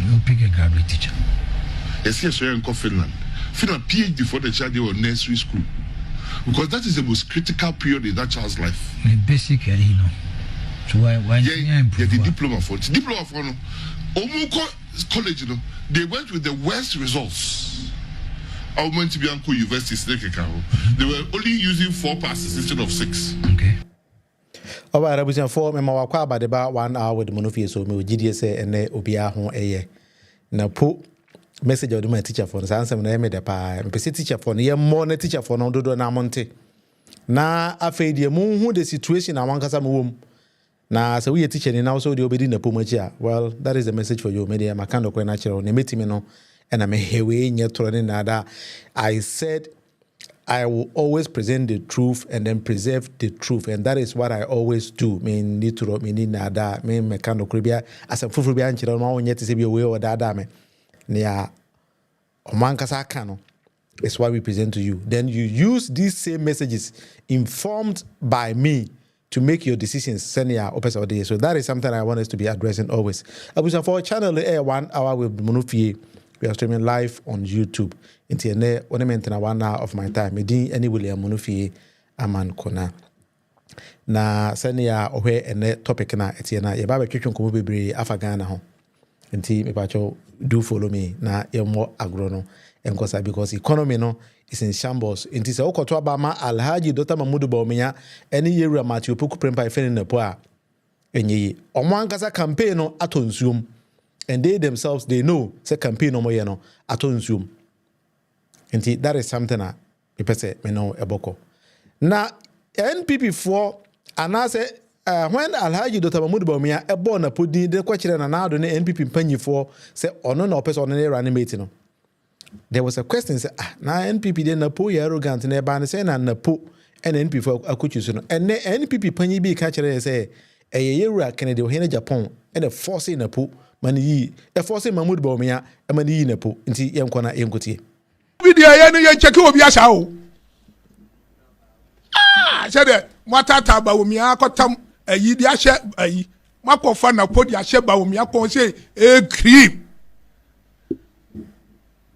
You pick a graduate teacher. Yes, in Finland. Finland PhD for the child or nursery school. Because that is the most critical period in that child's life. Basically, you know. So why the diploma for no. Omuko college, you know, they went with the worst results. I went to Bianco University, they were only using 4 passes instead of 6. Okay. All right, I was informed about about 1 hour with Monofia, so me GDS and Obia hon a na po message of my teacher for the answer na me da pa me teacher for na more na teacher for no do na monte na afei mu hu the situation na wankasa me wom na so we teacher ni now so the obedi na po machi well that is the message for you media makando ko na kire na metimi no na me hewe nye toro ni na da I said I will always present the truth and then preserve the truth, and that is what I always do. Me need to me need nada me mekano kribia as a fufu bia nchira ma onye te se bi we o dada me na omankasa kano is what we present to you. Then you use these same messages informed by me to make your decisions. So that is something I want us to be addressing always. Abusa for channel air 1 hour with Munufie. We are streaming live on YouTube. Until ne one maintain 1 hour of my time. Medin any William Munufie aman kona. Na senia ohe ene topic na etiena ye ba betwetwe nkomo bebre afa Ghana ho. Nti me pacho do follow me na ye mo agro no enkosa because economy no is in shambles. Nti se okoto abama Alhaji Dr. Mamudu Bawumia ene yewura Mati Opoku Prempeh fene NAPO a enyi omo ankasa campaign no Ato Nsuom. And they themselves, they know, say campaign no more, you know, Ato Nsuom. And that is something that people say, me know, eboko. Now, NPP for, and I say, when Alhaji Dr. Mamudu Bawumia, a born a pudi, the question and now the NPP penny for, say, or no, person on any meeting. There was a question, say, now NPP then NAPO, you arrogant, and everybody say, and NAPO, and NPP for a coach, and the NPP penny be catcher and say, a year Kennedy, or Japan, and a force in NAPO. Mani e force Mamudu Bawumia e mani NAPO nti yenkona yenkotie video ye no ye check obi asha o said matata Bawumia akotam ayi di ahye ayi makofa NAPO di ahye Bawumia kon say e cream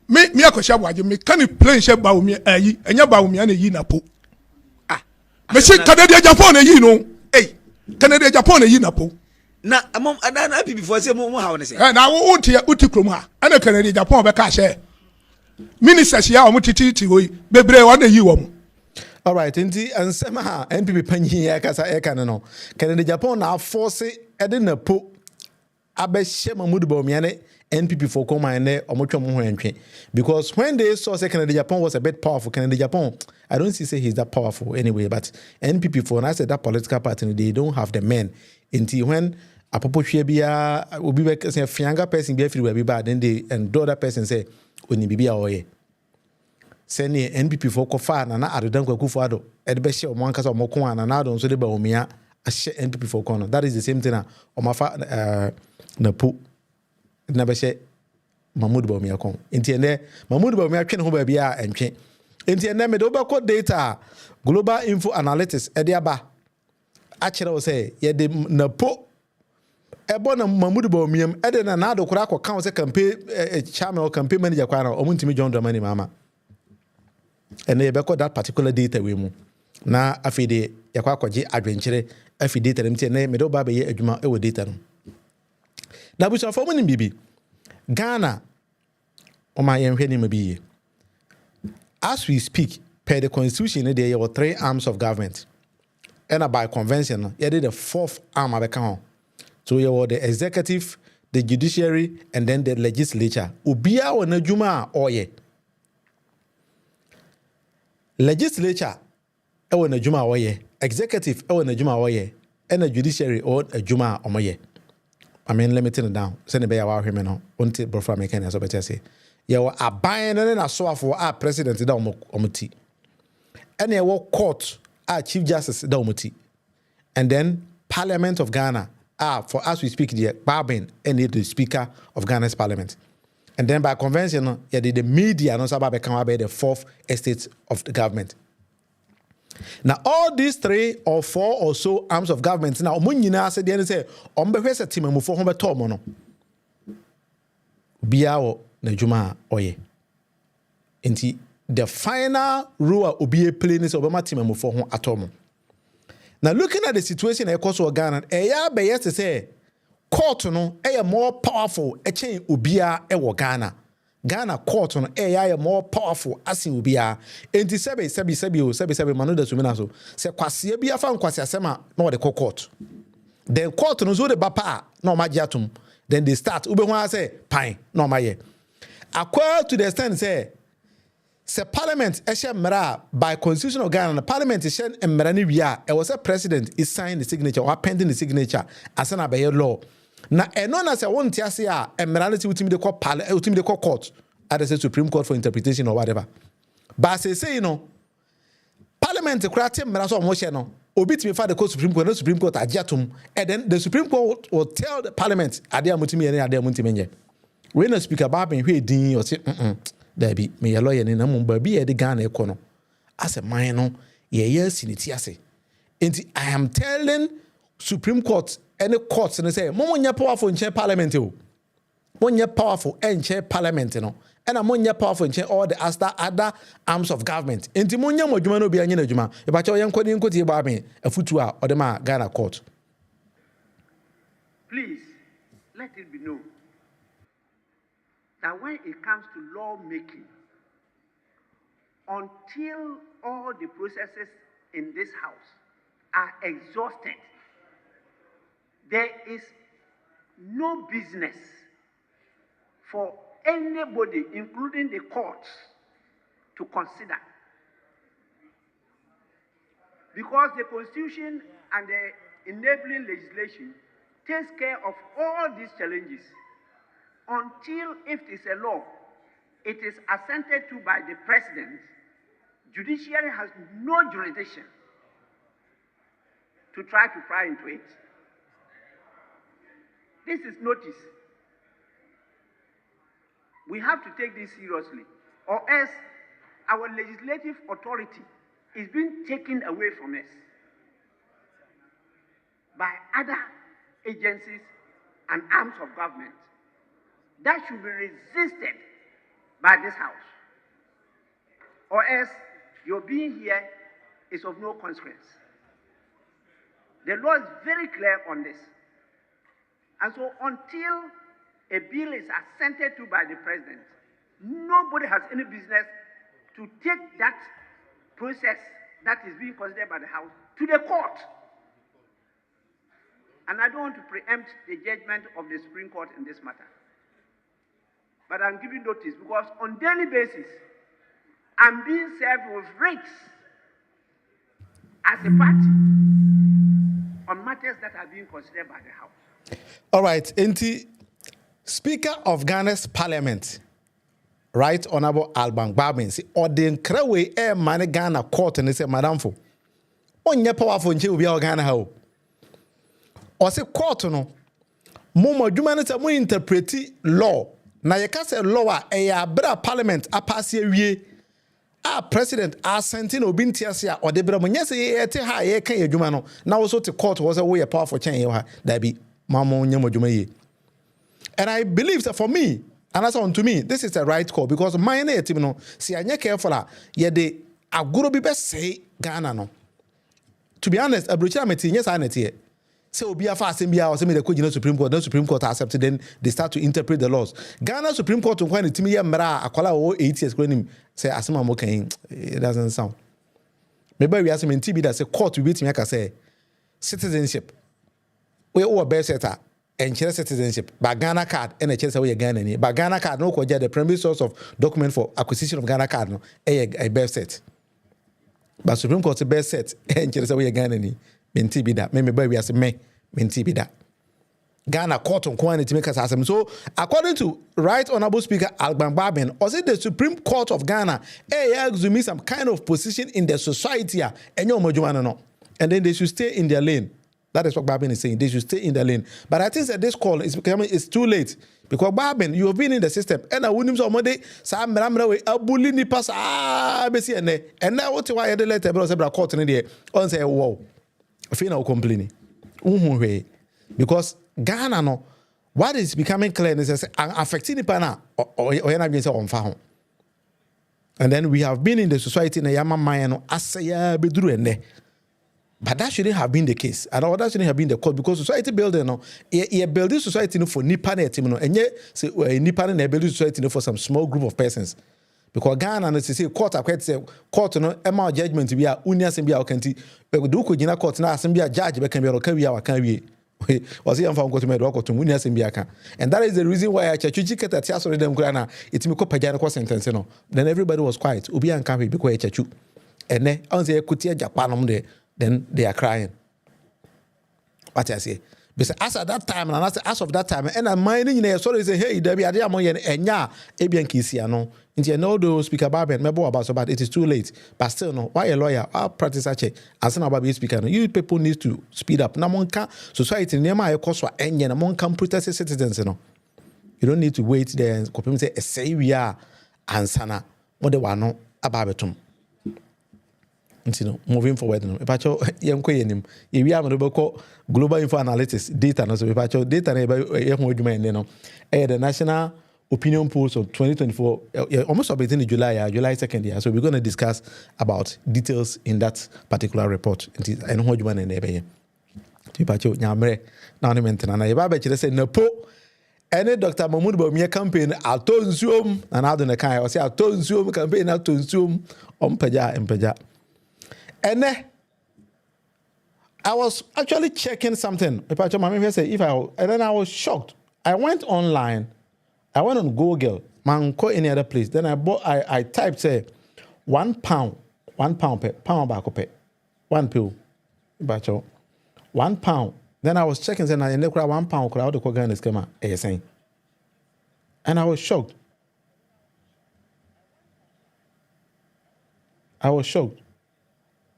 me akosha waje me kan plane she Bawumia ayi enya Bawumia na yi NAPO me say Canada Japan na yi no Canada Japan na yi NAPO na amom na before say mo ha won say na wo uti krom ha ana Canada Japan be ka share ministers ya o titi hoyi bebre won yi wo mo. All right, nti ansema ha NPP panyi ya kasa e kan no Canada Japan na force e de NAPO abehye Mamudu Bawumia ne NPP for come and omotwa mo ho entwe because when they saw say Canada Japan was a bit powerful, Canada Japan I don't say he's that powerful anyway, but NPP for I said that political party they don't have the men until when Apopo bia obi be say fianga person be free we bad then they and the other person say oni bibia oye say ne NPP for kofa na adodan kwakufu ado e de be hye omo ankasa omo ko ana na ado so de Bawumia a hye NPP for kono. That is the same thing na omafa NAPO na be hye Mamudu Bawumia kon nti ene Mamudu Bawumia twen ho ba bia entwe nti ene me do be ko data global info analytics e de aba a kire wo say ye de NAPO ebo na Mamudu Bawumia e de na ado kura ko kan say campaign chairman or campaign manager kwa na omuntimi John Dramani mama ene ye be ko that particular data we mu na afide ye kwa kwaje adwenkyere afi data dem tie na me do ba be ye adwuma e wo data no na bu so fo mu ni bibi Ghana oma ye hwe ni mabiye as we speak per the constitution there were 3 arms of government and by convention you did the 4th arm abeka ho so you were the executive, the judiciary and then the legislature obia wona adwuma a oye legislature e wona adwuma a oye executive e wona adwuma a oye and the judiciary or adwuma a omoye. I mean, let me turn it down. Send it back our women no. Until before I make any so better say. You were a buying and a so for our president da omuti. And you were court our chief justice da omuti. And then Parliament of Ghana for as we speak the Barbin and the speaker of Ghana's parliament. And then by convention you did the media no sabe become the 4th estate of the government. Now all these 3 or 4 or so arms of government now omo nyina say dey say ombehwe setima mu for ho beto mo no biawo na juma oye enti the final role obi play is obama team for ho atomo. Now looking at the situation e koso Ghana eya be yes say court no more powerful e chain obia e wo Ghana court no more powerful asin obia enti sebi manu da sumina so se kwase bia fa nkwase asema na the court then court no zo de bapa na ma giatum then they start ube ho say pine na ma ye akwa to the extent say parliament mera by constitution of Ghana, the parliament is mera ni wia e was a president is sign the signature or pending the signature as an abaye law. Na eno na se won ti ase a mera na ti utimi de court at the Supreme Court for interpretation or whatever. But say you know parliament krati mera so mo hye no obi timi fa the Supreme Court, the Supreme Court agiatum and then the Supreme Court will tell the parliament ade amutimi ene ade amutimi nye. When the speaker ba ben hwe din o say Debbie, me a lawyer in a mumba be a the Ghana econo. As a minor, ye sinitiase. And I am telling Supreme Court any courts and they say, Monia powerful in chair parliament. Monia powerful and chair parliament, and a monia powerful in chair all the other arms of government. And Timonia Mojumano be a Juma, about your young coding could me a futua or the Ghana court. Please let it be known that when it comes to lawmaking, until all the processes in this house are exhausted, there is no business for anybody, including the courts, to consider. Because the Constitution and the enabling legislation takes care of all these challenges. Until, if it is a law, it is assented to by the president, judiciary has no jurisdiction to try to pry into it. This is notice. We have to take this seriously, or else our legislative authority is being taken away from us by other agencies and arms of government. That should be resisted by this house. Or else your being here is of no consequence. The law is very clear on this. And so until a bill is assented to by the president, nobody has any business to take that process that is being considered by the house to the court. And I don't want to preempt the judgment of the Supreme Court in this matter. But I'm giving notice because on daily basis, I'm being served with writs as a party on matters that are being considered by the House. All right, Enti, Speaker of Ghana's Parliament, Right Honorable Alban Gbagben, or the Nkrewe man Ghana court and they say, Madam Fo, on your powerful in Chile, Ghana how? Or say court no, Momo Jumanita mo interpret law. Na ye ka say law a bra parliament apase awie a president assenting obi ntiase a ode bra mo nyese ye te ha ye kan adwuma no na wo so te court wo say we powerful chen ye ha da bi mamo nyam adwuma ye. And I believe that for me and as on to me this is the right call because my na team no si anya careful a ye de agoro bi be say Ghana no. To be honest abrocha meti nyesa na tie. So be a fast and be our semi the Supreme Court, the Supreme Court accepted, then they start to interpret the laws. Ghana Supreme Court when it me mra akola 8 years when him say asema mo kan it doesn't sound. Maybe we ask him in TB that say court we beat me can say citizenship. We o be setter and share citizenship. But Ghana card and a chance we Ghana ni. But Ghana card no koja the primary source of document for acquisition of Ghana card no a birth set. But Supreme Court birth set and share we Ghana ni. Menti bi da me we as me menti bi da Ghana court on quantity make us asem. So according to Right Honorable Speaker Alban Gbagben, or say the Supreme Court of Ghana exume some kind of position in the society and then they should stay in their lane. That is what Gbagben is saying. They should stay in their lane. But I think that this call is becoming it's too late because Gbagben, you have been in the system and I wouldn't so money sa mramra we abuli ni pass besi and now what why the letter bro say court in there on say wow I feel now complaining. Because Ghana no what is becoming clear is affecting the pana or on faho. And then we have been in the society in a yama mayano asaya bedru ende. But that shouldn't have been the case. And all that shouldn't have been the cause because society building no, you building society no for nipa na team no, and yet say nipa na building society no for some small group of persons. Because Ghana no say court akwet say court no ema judgment bi a unia sem bi a okanti do ko gina court na asem bi a judge be kan bi ro kan wi a wakan wi was here from Kotume do Kotum unia sem bi aka. And that is the reason why Chachuchi keta tia so dem kura na itimi ko pagya ko sentence no. Then everybody was quiet. Obi an kan bi because Chachu. Ene on say kutia Japanom de. Then they are crying. What I say? Because as at that time, and as of that time, and I'm minding in sorry say, hey, there be a diamond and ya, Abian Kisiano. Into no do speak about it, maybe about so, but it is too late. But still, no, why a lawyer? I'll practice a check. As an about speaker, you people need to speed up. Namonka society near my cost for any and among come protest citizens. You don't need to wait there and say we are and sana. What they want no about it. Moving forward, no. Pacho yemko yenim. We are going global info analytics data. No, so pacho data na the national opinion polls of 2024, almost up in July 2nd year. So we're going to discuss about details in that particular report. And how you man and ebe. Pacho nyamre na ni mentena na yeba be kire say NAPO. Any Dr. Mahmoud Bawumia campaign Ato Nsuom and Ato Nsuom. I say Ato Nsuom campaign Ato Nsuom mpagya. And I was actually checking something. And then I was shocked. I went online. I went on Google. Man, call any other place. Then I typed say £1 per pound back pay. 1 pill. £1. Then I was checking saying and they cry £1 crowd to Kogan is coming. Saying. And I was shocked.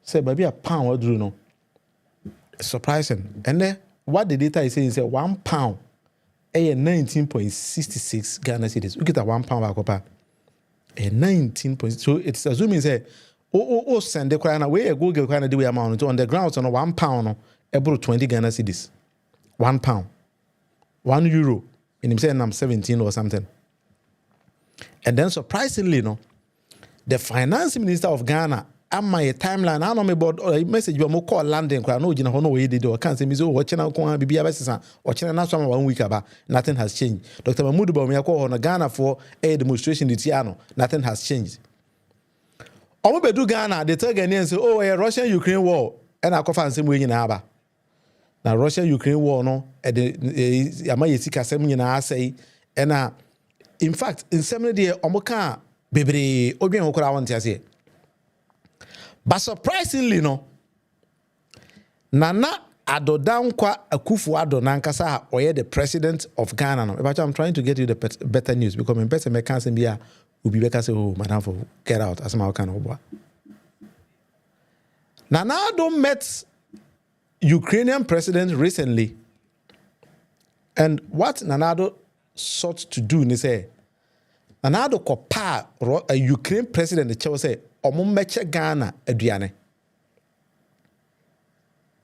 Say, baby, a pound what do you know? Surprising. And then what the data is saying is £1 19.66 Ghana cedis. We get a £1 back up. 19. So it's assuming say send the crane away a Google kind of do amount on the ground on £1 about 20 Ghana cedis. £1. €1. And him saying I'm 17 or something. And then surprisingly, the finance minister of Ghana am my timeline. I know me about a message you more call London. I know you know way they do. I can't say me so watching out on BBS watching now some 1 week about nothing has changed. Dr. Mahmoud Bawumia call on Ghana for a demonstration in Tiano. Nothing has changed. Omo do Ghana, they tell Ghanaians say, oh, a Russian-Ukraine war. And I confirm same way in Aba. Now Russia-Ukraine war no the Amayesika same in say and in fact in some day omoka bebre odwen okora want to say. But surprisingly, Nana Adodankwa Akufo-Addo nankasa or the president of Ghana. But I'm trying to get you the better news because my better me can't be will be better say, oh, madam, for get out as my kind of. Nana Addo met Ukrainian president recently, and what Nana Addo sought to do, he say, Nana Addo kopa a Ukraine president the chair say. Omumeche Ghana aduane.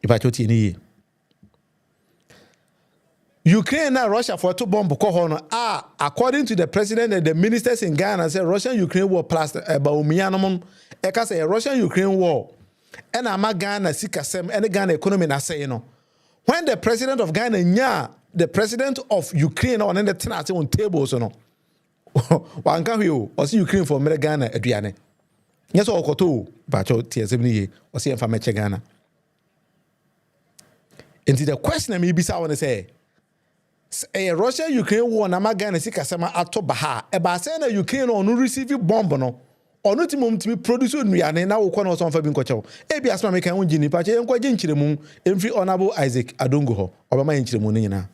Ipachoti ni Ukraine and Russia for two bomb according to the president and the ministers in Ghana say Russian-Ukraine war plus Bawumia no eka say Russian-Ukraine war and ama Ghana sikasem and Ghana economy na say no. When the president of Ghana the president of Ukraine on the tenate on table so no. Wanka hu o see Ukraine for Ghana aduane. Yes, all koto, but your TSME or see if I met Ghana. And the question may be someone to say, a Russia-Ukraine war, Namagana Sikasama Ato Baha, a Basana Ukraine or no receive bomb or not to be produced in Rihanna, now will call us on Fabin Kocho. Ebi asma make an Jini Pache and Quajin Chilemun, and free honorable Isaac Adungo, or my Chilemunina.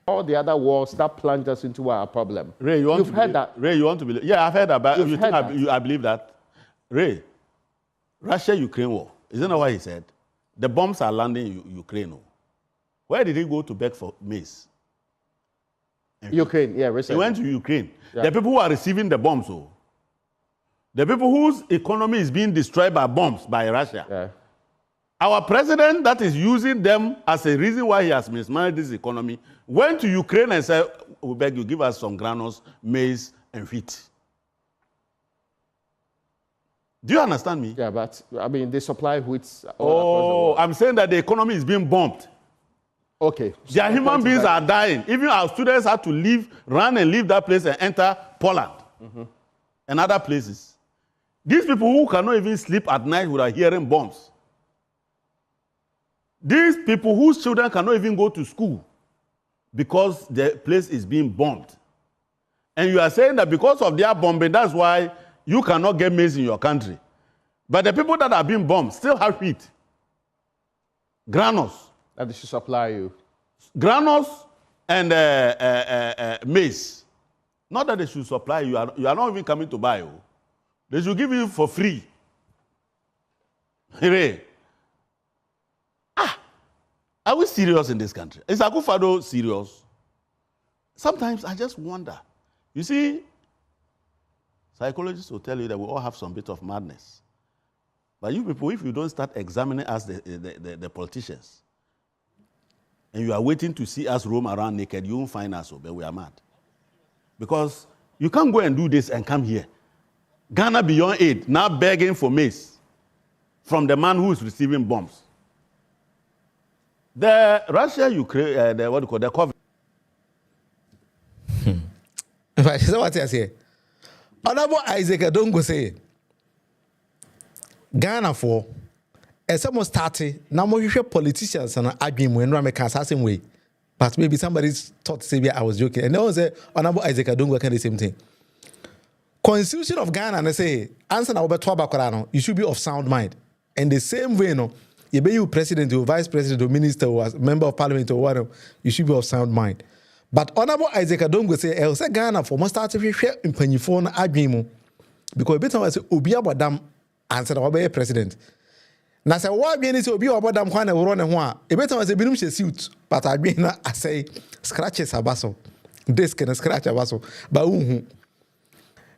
All the other wars that plunged us into our problem. Ray, you've heard that? Ray, you want to believe? Yeah, I've heard about. You think I believe that? Ray, Russia-Ukraine war. Isn't that what he said? The bombs are landing in Ukraine. Where did he go to beg for maize? Ukraine, yeah, recently. He went to Ukraine. Yeah. The people who are receiving the bombs, the people whose economy is being destroyed by bombs by Russia, Our president that is using them as a reason why he has mismanaged this economy went to Ukraine and said, we beg you, give us some granules, maize, and wheat. Do you understand me? Yeah, but I mean, they supply wheat. I'm saying that the economy is being bombed. Okay. Their human beings are dying. Even our students had to run and leave that place and enter Poland and other places. These people who cannot even sleep at night without hearing bombs. These people whose children cannot even go to school because the place is being bombed. And you are saying that because of their bombing, that's why you cannot get maize in your country. But the people that are being bombed still have wheat, granules. That they should supply you. Granules and maize. Not that they should supply you. You are not even coming to buy. They should give you for free. Are we serious in this country? Is Akufo-Addo serious? Sometimes I just wonder. You see, psychologists will tell you that we all have some bit of madness. But you people, if you don't start examining us, the politicians, and you are waiting to see us roam around naked, you won't find us, but we are mad. Because you can't go and do this and come here. Ghana beyond aid, now begging for maize from the man who is receiving bombs. The Russia-Ukraine, the COVID. In fact, that's what I say. Honorable Isaac Adongo say, Ghana for, as someone started, now more politicians and arguing when Rame assassin way. But maybe somebody's thought to say I was joking. And they was say, Honorable Isaac Adongo can the same thing. Constitution of Ghana, and they say, answer now about you should be of sound mind. And the same way, no. You be you president or vice president or minister or member of parliament or whatever, you should be of sound mind. But Honorable Isaac Adongo say, "I say Ghana for must start to share in Penifone agreement because better was Obi Abadam answer the president. Now say what be any Obi Abadam kwan e woro ne ho a, e better was a binum suit, but I be na I say scratches abaso, desk and scratch abaso, but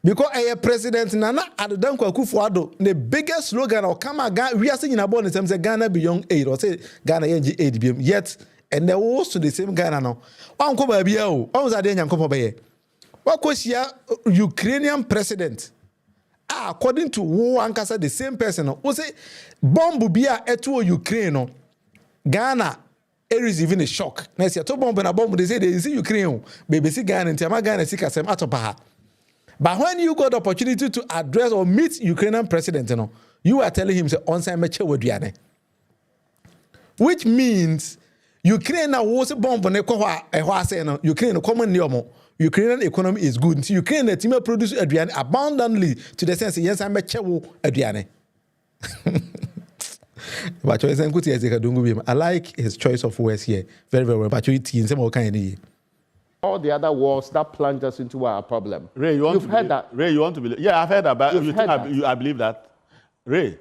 because a president Nana Addo Akufo-Addo, the biggest slogan or come we are saying about in terms of Ghana beyond aid or say Ghana aid yet and there was to the same Ghana now. One come baby oh, what was that then come baby? What was here Ukrainian president? According to who Ankasa the same person who say bomb be a eto Ukraine Ghana is even a shock. Now see to bomb na bomb they say they see Ukraine baby see Ghana and Ghana see kasem atopaha. But when you got the opportunity to address or meet Ukrainian president, you are telling him, which means Ukraine was a bomb on a Ukraine common Ukrainian economy is good. So Ukraine the team produce Adriane abundantly to the sense yes, I'm a chewo Adriane. But I like his choice of words here. Very, very well. But you in some kind of all the other wars that plunged us into our problem. Ray, you've heard that? Ray, you want to believe? Yeah, I've heard that. But you think I believe that? Ray,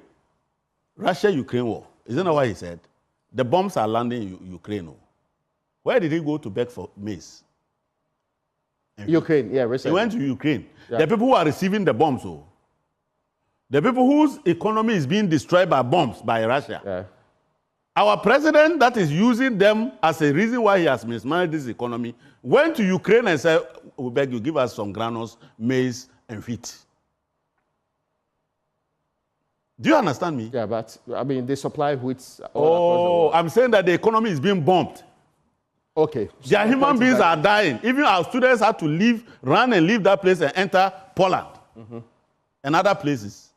Russia-Ukraine war. Isn't that what he said? The bombs are landing in Ukraine. Where did he go to beg for maize? Ukraine, yeah, recently. He went to Ukraine. Yeah. The people who are receiving the bombs, the people whose economy is being destroyed by bombs by Russia. Yeah. Our president that is using them as a reason why he has mismanaged this economy went to Ukraine and said, we beg you, give us some granules, maize, and wheat. Do you understand me? Yeah, but I mean, they supply wheat. I'm saying that the economy is being bombed. Okay. Their human beings are dying. Even our students had to run and leave that place and enter Poland and other places.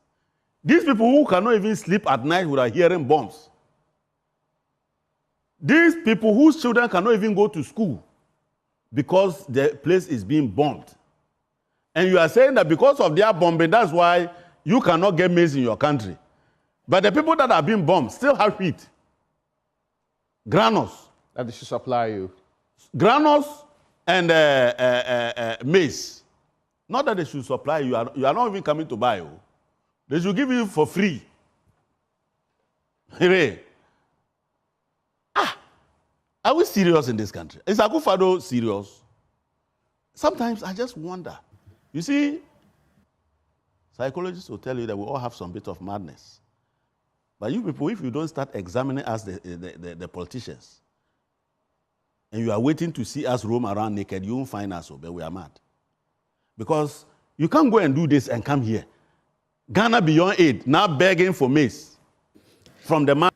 These people who cannot even sleep at night without hearing bombs. These people whose children cannot even go to school because the place is being bombed. And you are saying that because of their bombing, that's why you cannot get maize in your country. But the people that are being bombed still have wheat, granules. That they should supply you. Granules and maize. Not that they should supply you. You are not even coming to buy. They should give you for free. Hooray. Are we serious in this country? Is Akufo-Addo serious? Sometimes I just wonder. You see, psychologists will tell you that we all have some bit of madness. But you people, if you don't start examining us, the politicians, and you are waiting to see us roam around naked, you won't find us, but we are mad. Because you can't go and do this and come here. Ghana beyond aid, now begging for maize from the man.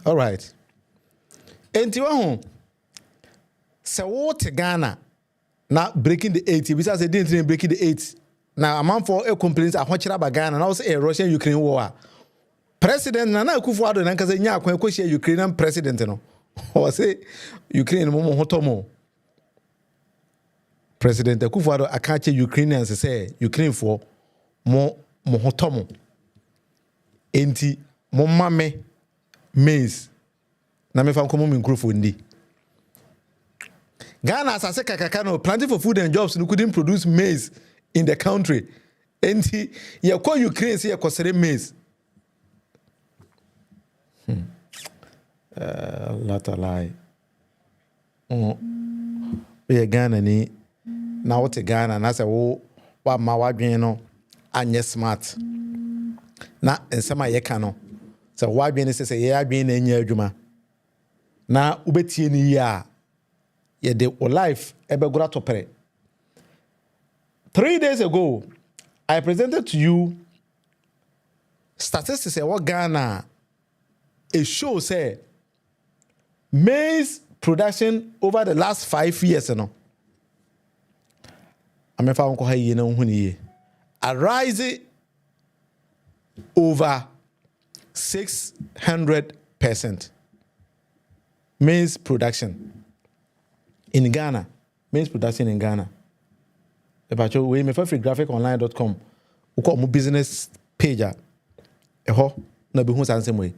All right. Enti se what Ghana now breaking the 8 because they didn't break the 8. Now a man for a complaints a watch about Ghana and also a Russian-Ukraine war. President Nana Akufo-Addo na nkaza nya akwan ko share Ukrainian president no. O say Ukraine mo hotomo. President Akufo-Addo aka che Ukrainians say Ukraine for mo hotomo. Enti mo mame maize na me fa nkomo me nkrofo ndi. Ghana as I say kakaka planting for food and jobs no couldn't produce maize in the country. Enti ye call Ukraine say ye kosere maize. Lot of lie. We Ghana ni na what Ghana na say wo wa ma wadwen no anye smart. Na ensema ye ka no. Say wadwen say ye adwen na nya adwuma. Na ubetie ni ya ye de life ebegura topere. 3 days ago I presented to you statistics say what Ghana it shows say maize production over the last 5 years, you know. I'm found a rise over 600%. Maize production in Ghana. Maize production in Ghana. If you we may free graphiconline.com, we call my business page. Eho na be hu sansem way.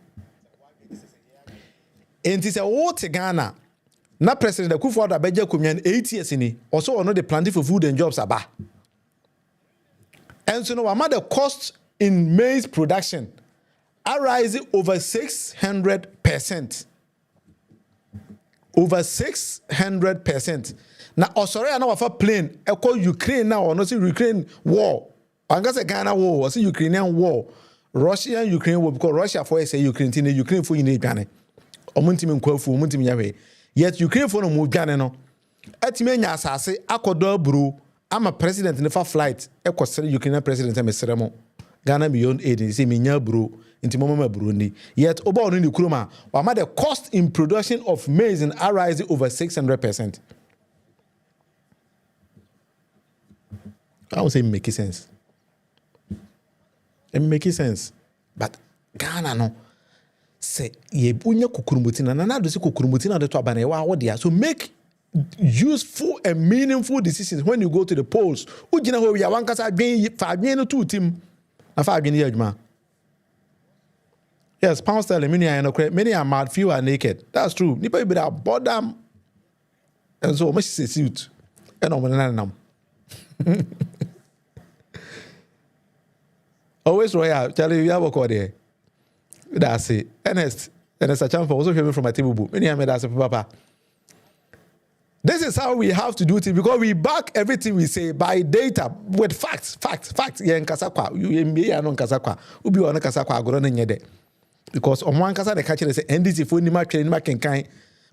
Enti se wo te Ghana na president Akufo-Addo abeja komyan 8 years ni also ono the planting for food and jobs aba. And so no the cost in maize production are rising over 600%. Over 600%. Na osore na wafa plane e call Ukraine now or no see Ukraine war. Anga say Ghana war or see Ukrainian war. Russia and Ukraine war because Russia for say Ukraine tin Ukraine for you Ghana. Omuntimi nkwafu omuntimi yawe yet Ukraine for no mu dwane no atime nya asase akodo aburo ama president ne fa flight ekosere Ukrainian president amesere mo Ghana beyond aid say me nya aburo ntimo mama aburo ni yet oba onu ni kuroma wa ma the cost in production of maize in rise over 600%. I would say make sense. It make sense. But Ghana no say ye bunya kukurumutina na do se kukurumutina de to abana wa wo dia so make useful and meaningful decisions when you go to the polls ugina ho ya wankasa adwen fa adwen no to tim na fa adwen ya adwuma. Yes, pound sterling many are mad, few are naked. That's true. Nipa be that bottom and so much say suit and on nam. Always royal tell you have a call there. That's it. Ernest Achampa also came from my table book. Many made us papa. This is how we have to do it because we back everything we say by data with facts. Yeah, in Kasakwa, you MBA and Kasakwa. Ubi on Kasakwa agora nyede. Because on one kasa the catcher say NDC for nima train nima kenkan.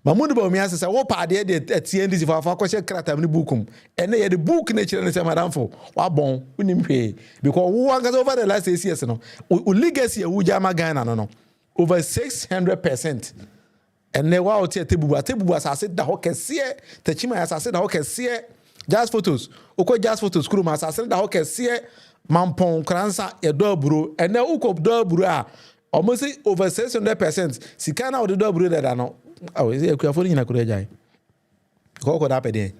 Mamudu Bawumia say wo pa de NDC for afa kwese krata mni bookum. Ene ye the book nature ne say madam for wa bon unim pay because who one over the last 6 years no legacy wu jama Ghana no over 600%. And ne wa oti tebubu asase da ho kese techima asase da ho kese jazz photos ukọ jazz photos kuru ma asase da ho kese mampon kransa e do buro ene ukọ do buro a almost over 600%. Sikana o do buro da no oh is it for nyina kuru jai ko that pede.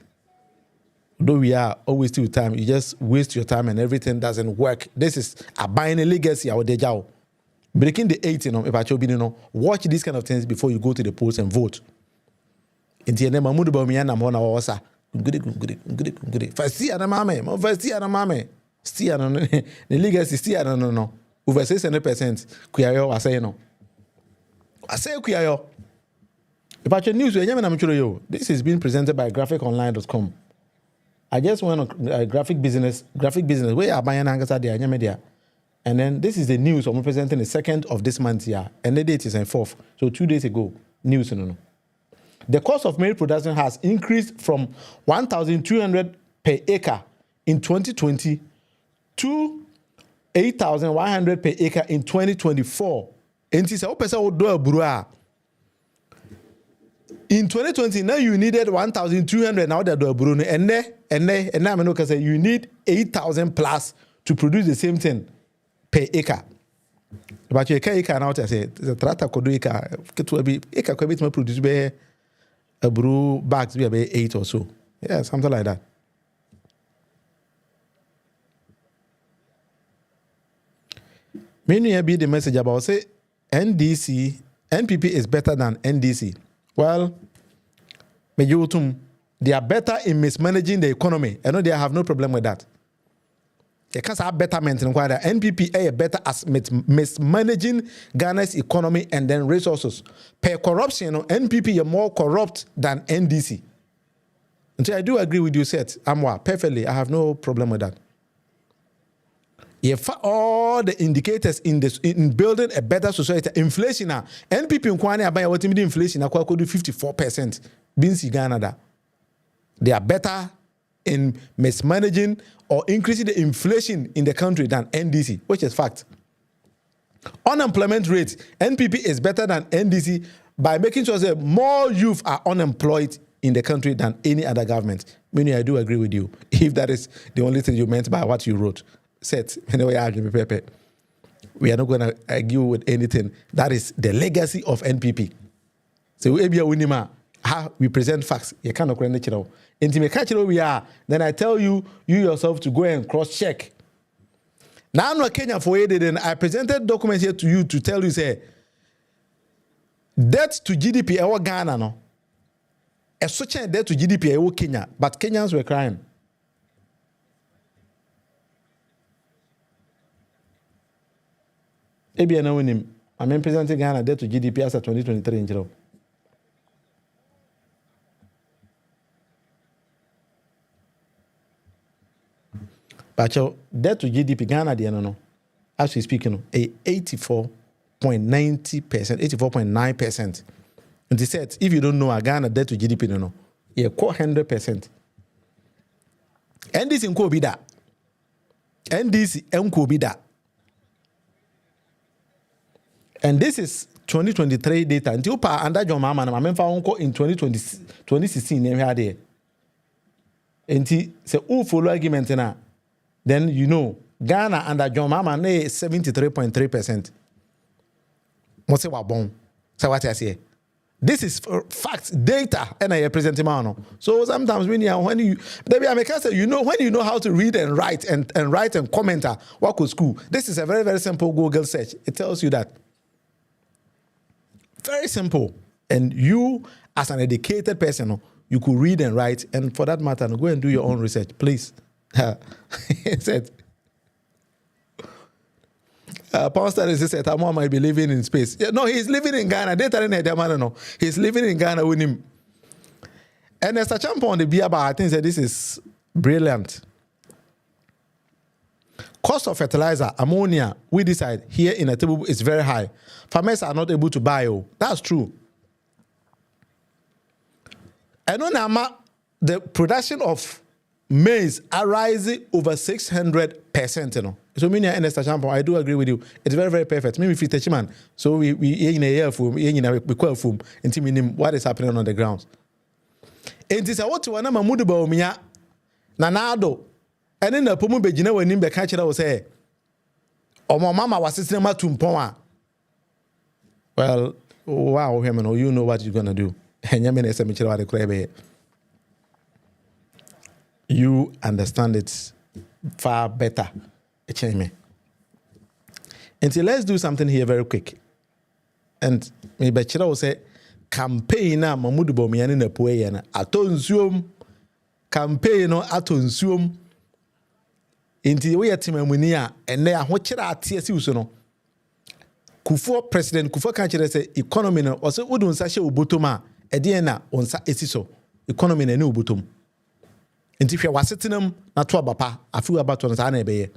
Though we are always still time, you just waste your time and everything doesn't work. This is a buying a legacy our deja. Breaking the 8, if I should be, watch these kind of things before you go to the polls and vote. In the name of Mamudu Bawumia na mona wasa. Good. First year na mame. Still the legacy still no. Over 600%. Kuyayo I say no. I say kuyayo. If I should news this is being presented by graphiconline.com. I just went on graphic business. Where are buying angasa there? And then this is the news I'm presenting the 2nd of this month here. And the date is the 4th. So 2 days ago, news. No. The cost of milk production has increased from 1,200 per acre in 2020 to 8,100 per acre in 2024. And it's a in 2020, now you needed 1,200 now that do Bruno and now say you need 8,000 plus to produce the same thing per acre. But you acre now say the tractor could do acre to be acre could be produce be a brew bags be about 8 or so. Yeah, something like that. Many be the message about say NPP is better than NDC. Well, they are better in mismanaging the economy. I know they have no problem with that. They can't have betterment in Ghana. NPP are better as mismanaging Ghana's economy and then resources. Per corruption, NPP are more corrupt than NDC. And so I do agree with you, Seth. Perfectly. I have no problem with that. If all the indicators in building a better society, inflation, NPP in Kwane abaya what inflation akwa could do 54%. Binsi Ghana. They are better in mismanaging or increasing the inflation in the country than NDC, which is fact. Unemployment rate, NPP is better than NDC by making sure that more youth are unemployed in the country than any other government. Meaning, I do agree with you. If that is the only thing you meant by what you wrote. Set anyway, we are not going to argue with anything. That is the legacy of NPP. So we present facts. You cannot correct it. We are. Then I tell you yourself to go and cross-check. Now I'm Kenya for it. Then I presented documents here to you to tell you say debt to GDP our Ghana no. A such a debt to GDP our Kenya, but Kenyans were crying. I'm presenting Ghana debt to GDP as a 2023 in Jiro. But your debt to GDP Ghana, no, as we speak, 84.90%, 84.9%. And they said, if you don't know a Ghana debt to GDP, no, you're 100%. NDC nko bi da. NDC nko bi da. And this is 2023 data. Until pa under John Mama na memfa onko in 2016 we had there. Enti say who follow argument na then you know Ghana under John Mama na 73.3%. Mo say wa bon. Say what I say. This is facts, data, and I present him. So sometimes when you say you know when you know how to read and write and write and comment what could school. This is a very, very simple Google search. It tells you that. Very simple. And you, as an educated person, you could read and write, and for that matter, go and do your own research, please. He said, Pastor said, Amo might be living in space. Yeah, no, he's living in Ghana. He's living in Ghana with him. And there's a champ on the beer bar. I think that this is brilliant. Cost of fertilizer, ammonia, we decide here in Atibu is very high. Farmers are not able to buy. That's true. And on the production of maize are rising over 600%. You know. So many I do agree with you. It's very, very perfect. Maybe if you touch man, so we in a year form, we call form until minimum what is happening on the ground. And this is what to anama mudu Bawumia nanado. And then the pomu begina when him be catch it say, "Oh, my mama was sitting at tumpon." Well, wow, you know what you're gonna do. You understand it far better. And so let's do something here very quick. And maybe Chira will say, campaign na Mamudu Bawumia ni NAPO na Ato Nsuom campaign no Ato Nsuom. Inti we yatimamuni a ene ahokyere ate uso no President Kufo kan kire say economy no o say wodun sa hye obotom a ede na onsa esiso economy na ne obotom inti hwe wasetenam na to abapa afi abato no sa na ebeye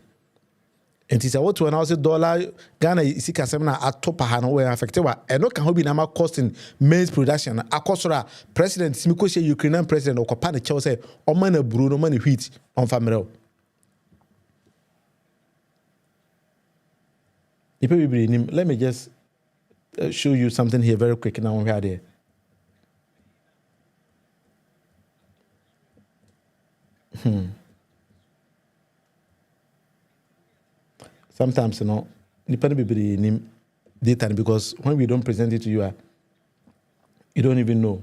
And it's a what when I say dollar Ghana is na ato pahano we affected wa eno kan ho bi na ma costing maize production akosora president simiko she Ukrainian president okopa ne chew say o man na buru no man wheat on family. Let me just show you something here very quick now we are there. Sometimes, depending on data, because when we don't present it to you, you don't even know.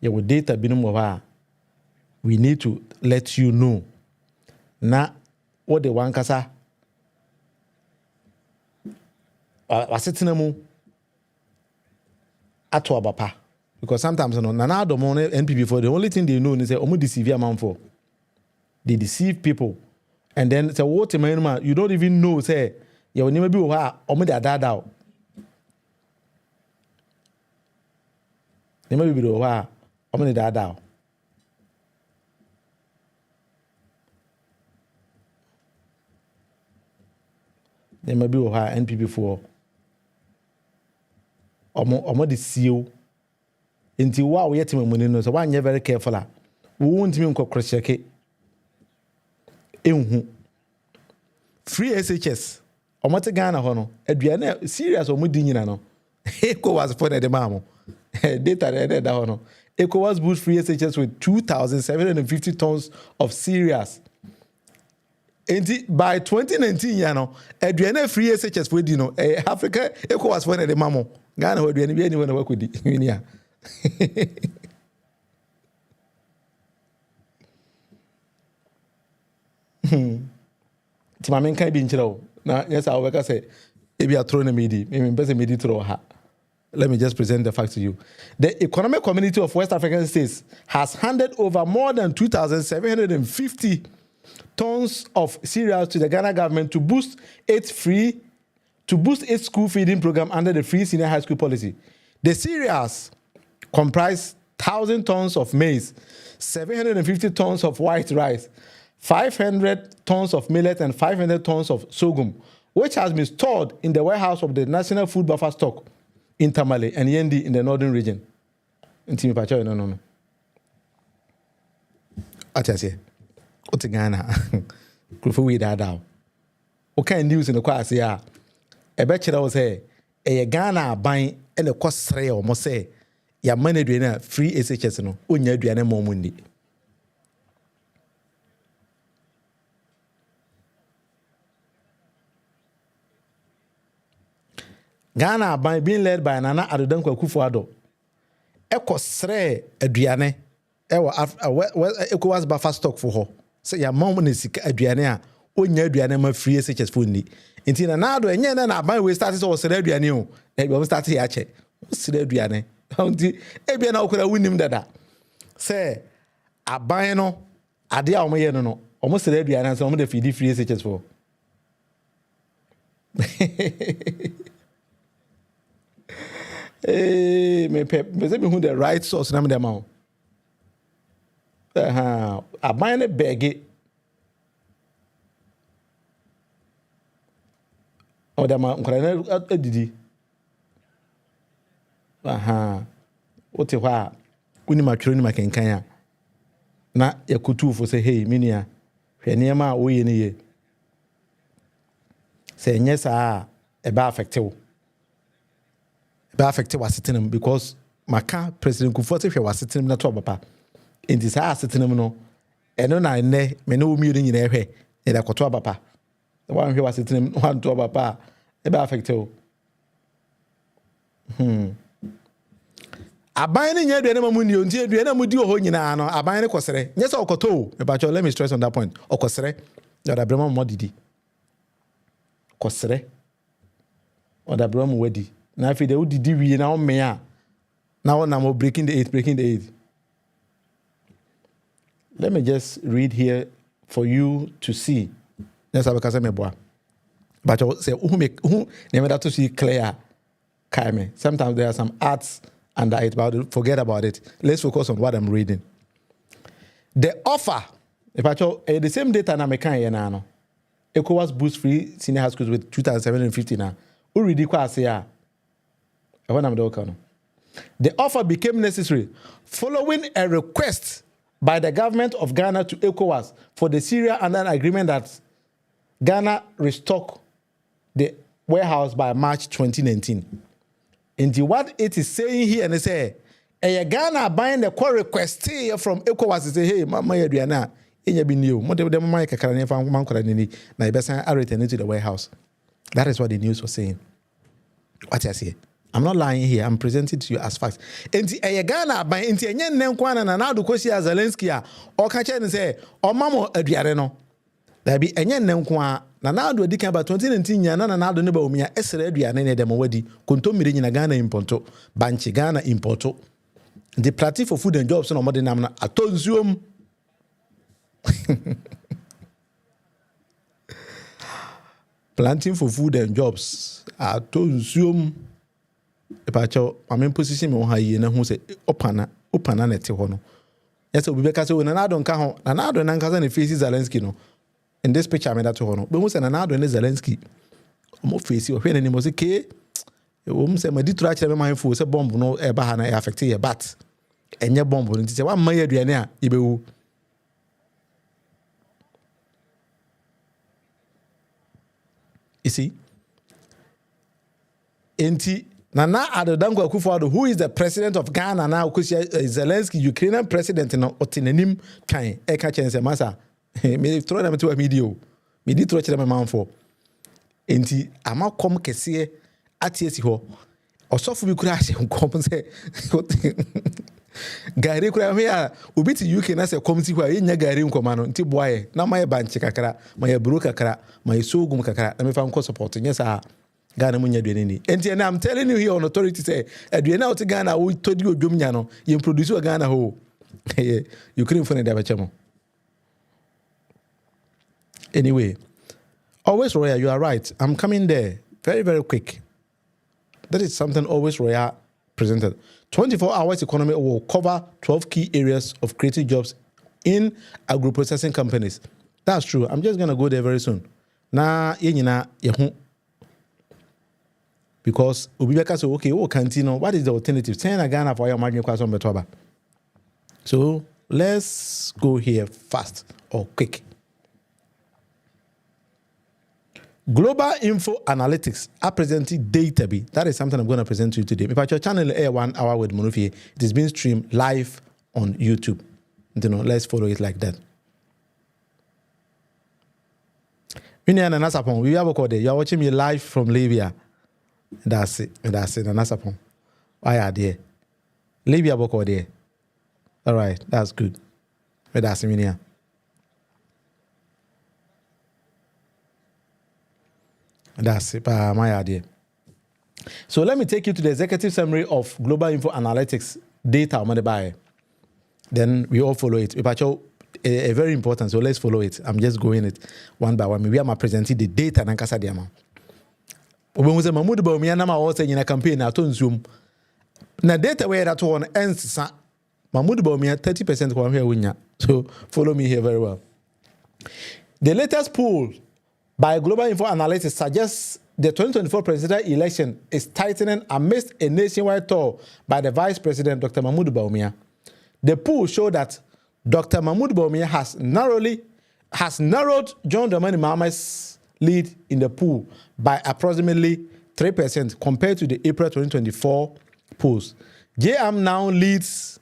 Yeah, with data, we need to let you know. Now, what the one kasa, was it ato abapa? Because sometimes, nana do money NPP for the only thing they know is say omu deceive amount for. They deceive people. And then say what you don't even know say you never be wa omo da dada. Never be wa omo da dada. Never be wa NPP for omo the CEO. Until wow yet money no so one you very careful. We won't even go cross check it. Free SHS omate Ghana ho no aduane serious omudi nyina no Eco was for the mamo data that ho no Eco was boost free SHS with 2,750 tons of cereals. And by 2019 ya no aduane free SHS for di no Africa Eco was for the mamo Ghana ho aduane bi anyone work with di Timamen can be in chiro. Now, yes, I will say, maybe I throw in a midi, maybe best midi throw her. Let me just present the fact to you. The Economic Community of West African States has handed over more than 2,750 tons of cereals to the Ghana government to boost its school feeding program under the free senior high school policy. The cereals comprise 1,000 tons of maize, 750 tons of white rice, 500 tons of millet and 500 tons of sorghum, which has been stored in the warehouse of the National Food Buffer Stock in Tamale and Yendi in the northern region. No. Atase. Oti Ghana. Kufu we da da. Okay news in the kwase ya. Ebe kire wo say e Ghana ban e le kwasre o mo say ya man aduane free SHS no onya aduane mo mundi. Ghana by being led by Nana Ado Akufo-Addo. Eko sre aduane ewo ECOWAS buffer stock for her. Say ya mom ne sika aduane a onya aduane ma free SHS for ni. Nti na Ado enye na ban we start so sre aduane o. E be start ya che. Sre aduane. Nti e bia na okura wunim dada. Say aban no ade a omo ye no omo sre aduane so omo de feed free SHS for. Me say me who the right source na me dem out. Aban ne beg o dem nkora na adidi. O te hwa uni matwero ni makenkan a na yakutu fo say hey minia hwe niam a wo ye ne ye. Say nye sa e ba affect wo. Be affected was sitting him because Maka President Kufuor was sitting him na to papa. In this house sitting him no. Eno na ne me no mi rin nyina ehwe. E da koto papa. The one who was sitting him one to papa. E be affected. Aban ne nya aduane mamundi onti aduane amudi ho nyina no aban ne kosere. Nye se okoto. Let me stress on that point. Okosere. Da brema modidi. Kosere. O da brema wedi. Now if they would DV now me now I'm breaking the eight. Let me just read here for you to see. Let's have a case boy. But I say who never that to see clear. Sometimes there are some arts under it, but forget about it. Let's focus on what I'm reading. The offer, if I the same data na me kan ye na no. ECOWAS boosts free senior high schools with 2,750 now. Already quite say the offer became necessary following a request by the government of Ghana to ECOWAS for the Syria and an agreement that Ghana restock the warehouse by March 2019. And what it is saying here, and they say, Ghana buying the core request from ECOWAS to say, hey, Mama Yadriana, in your new, what the Mama Kakarani found Mankorani, na Ibesa are returning to the warehouse. That is what the news was saying. What I say? I'm not lying here. I'm presenting to you as facts. Enti Ghana by enti enye nenkwana na nadu kosi ya Zelensky a o ka che ne say o mamo aduare no. Da bi enye nenkwa na nadu adi kan ba 2019 nya na nadu ne Bawumia esere aduane ne dem wadi kontomire nyina Ghana importo banchi Ghana importo. The Plateau for Food and Jobs no modern name na Ato Nsuom. Planting for Food and Jobs Ato Nsuom. Epacho mamen position me ha yi na hu se opana na te ho no yes obi beka se na ado nka ho na ado na nka za na face Zelensky no in this picture me that ho no be hu se na ado ne Zelensky omo face o hwe na ni mo se ke o mo se ma ditura kire me man fo se bomb no e ba ha na e affect ye but enye bomb no nti se wa man ye aduane a ibewu you see enti Nana Ado Dango Akufo-Addo, who is the president of Ghana now, Zelensky, Ukrainian president, no otinenim kan e ka chense masa me throw them to a media me di throw them man for enti ama kom kese atiesi ho osofo bi kura ase kom se gari kura me a obi ti UK na se kom ti ho a yenya gari nkoma no nti boaye na maye banche kakra maye buru kakra maye sogum kakra na me fa nko support nyesa Ghana munya aduane ni enti and I'm telling you here on authority say aduane out Ghana we todi odwom nya no you produce Ghana ho Ukraine for the abachemo. Anyway, always Royal, you are right. I'm coming there very, very quick. That is something always Royal presented. 24 hours economy will cover 12 key areas of creating jobs in agro-processing companies. That's true. I'm just going to go there very soon. Na yenyina yehu. Because Ubibeka say, okay, Cantino, what is the alternative? Send Ghana for your margin question betoba. So let's go here fast or quick. Global Info Analytics are presenting data. That is something I'm going to present to you today. If your channel Air 1 Hour with Monofie, it is being streamed live on YouTube. You know, let's follow it like that. We have a code. You are watching me live from Libya. That's it. That's it. Nasapon. Why are there? Libya boko there. All right. That's good. That's it. That's it. My idea. So let me take you to the executive summary of Global Info Analytics data. Then we all follow it. A very important. So let's follow it. I'm just going it one by one. Maybe I'm presenting the data. Nankasa diama. When was a Mahmoud Bawumia na ma in a campaign Ato Nsuom na data where that one ends Mahmoud Bawumia 30% kwa here winya. So follow me here very well. The latest poll by Global Info Analytics suggests the 2024 presidential election is tightening amidst a nationwide tour by the Vice President Dr. Mahmoud Bawumia. The poll showed that Dr. Mahmoud Bawumia has narrowed John Dramani Mahama's lead in the poll by approximately 3% compared to the April 2024 polls. JM now leads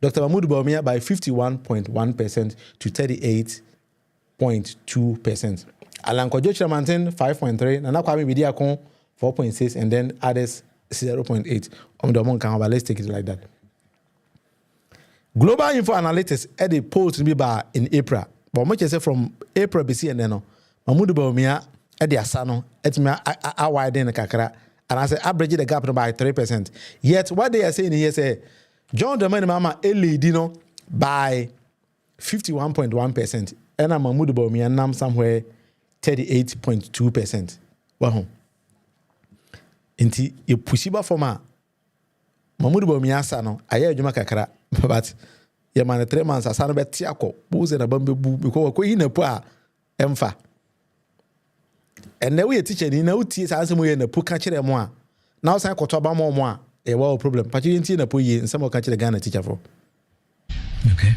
Dr. Mahmoud Bawumia by 51.1% to 38.2%. Alan Kojo Chiramantin 5.3%, Nana Kwame Bediakon 4.6%, and then others 0.8%. Let's take it like that. Global Info Analytics at the polls to be by in April. But much as from April BC and then Mahmoud Bawumia at the Asano, at me a widen the kakra, and I say average the gap by 3%. Yet what they are saying here say John Dramani Mahama lead by 51.1%, and Mahmoud Bawumia nam somewhere 38.2%. Wow. Inti you pushiba for Mahmoud Bawumia Asano, aye juma kakra, but your man 3 months Asano betiako, booze and a bamboo because we in a poor emfa. And now we a teacher ni na utie sa ansem we na po ka kire mo a. Now say koto ba mo a e wa problem. But you ntie na po yi nsem ka kire Ghana teacher for. Okay.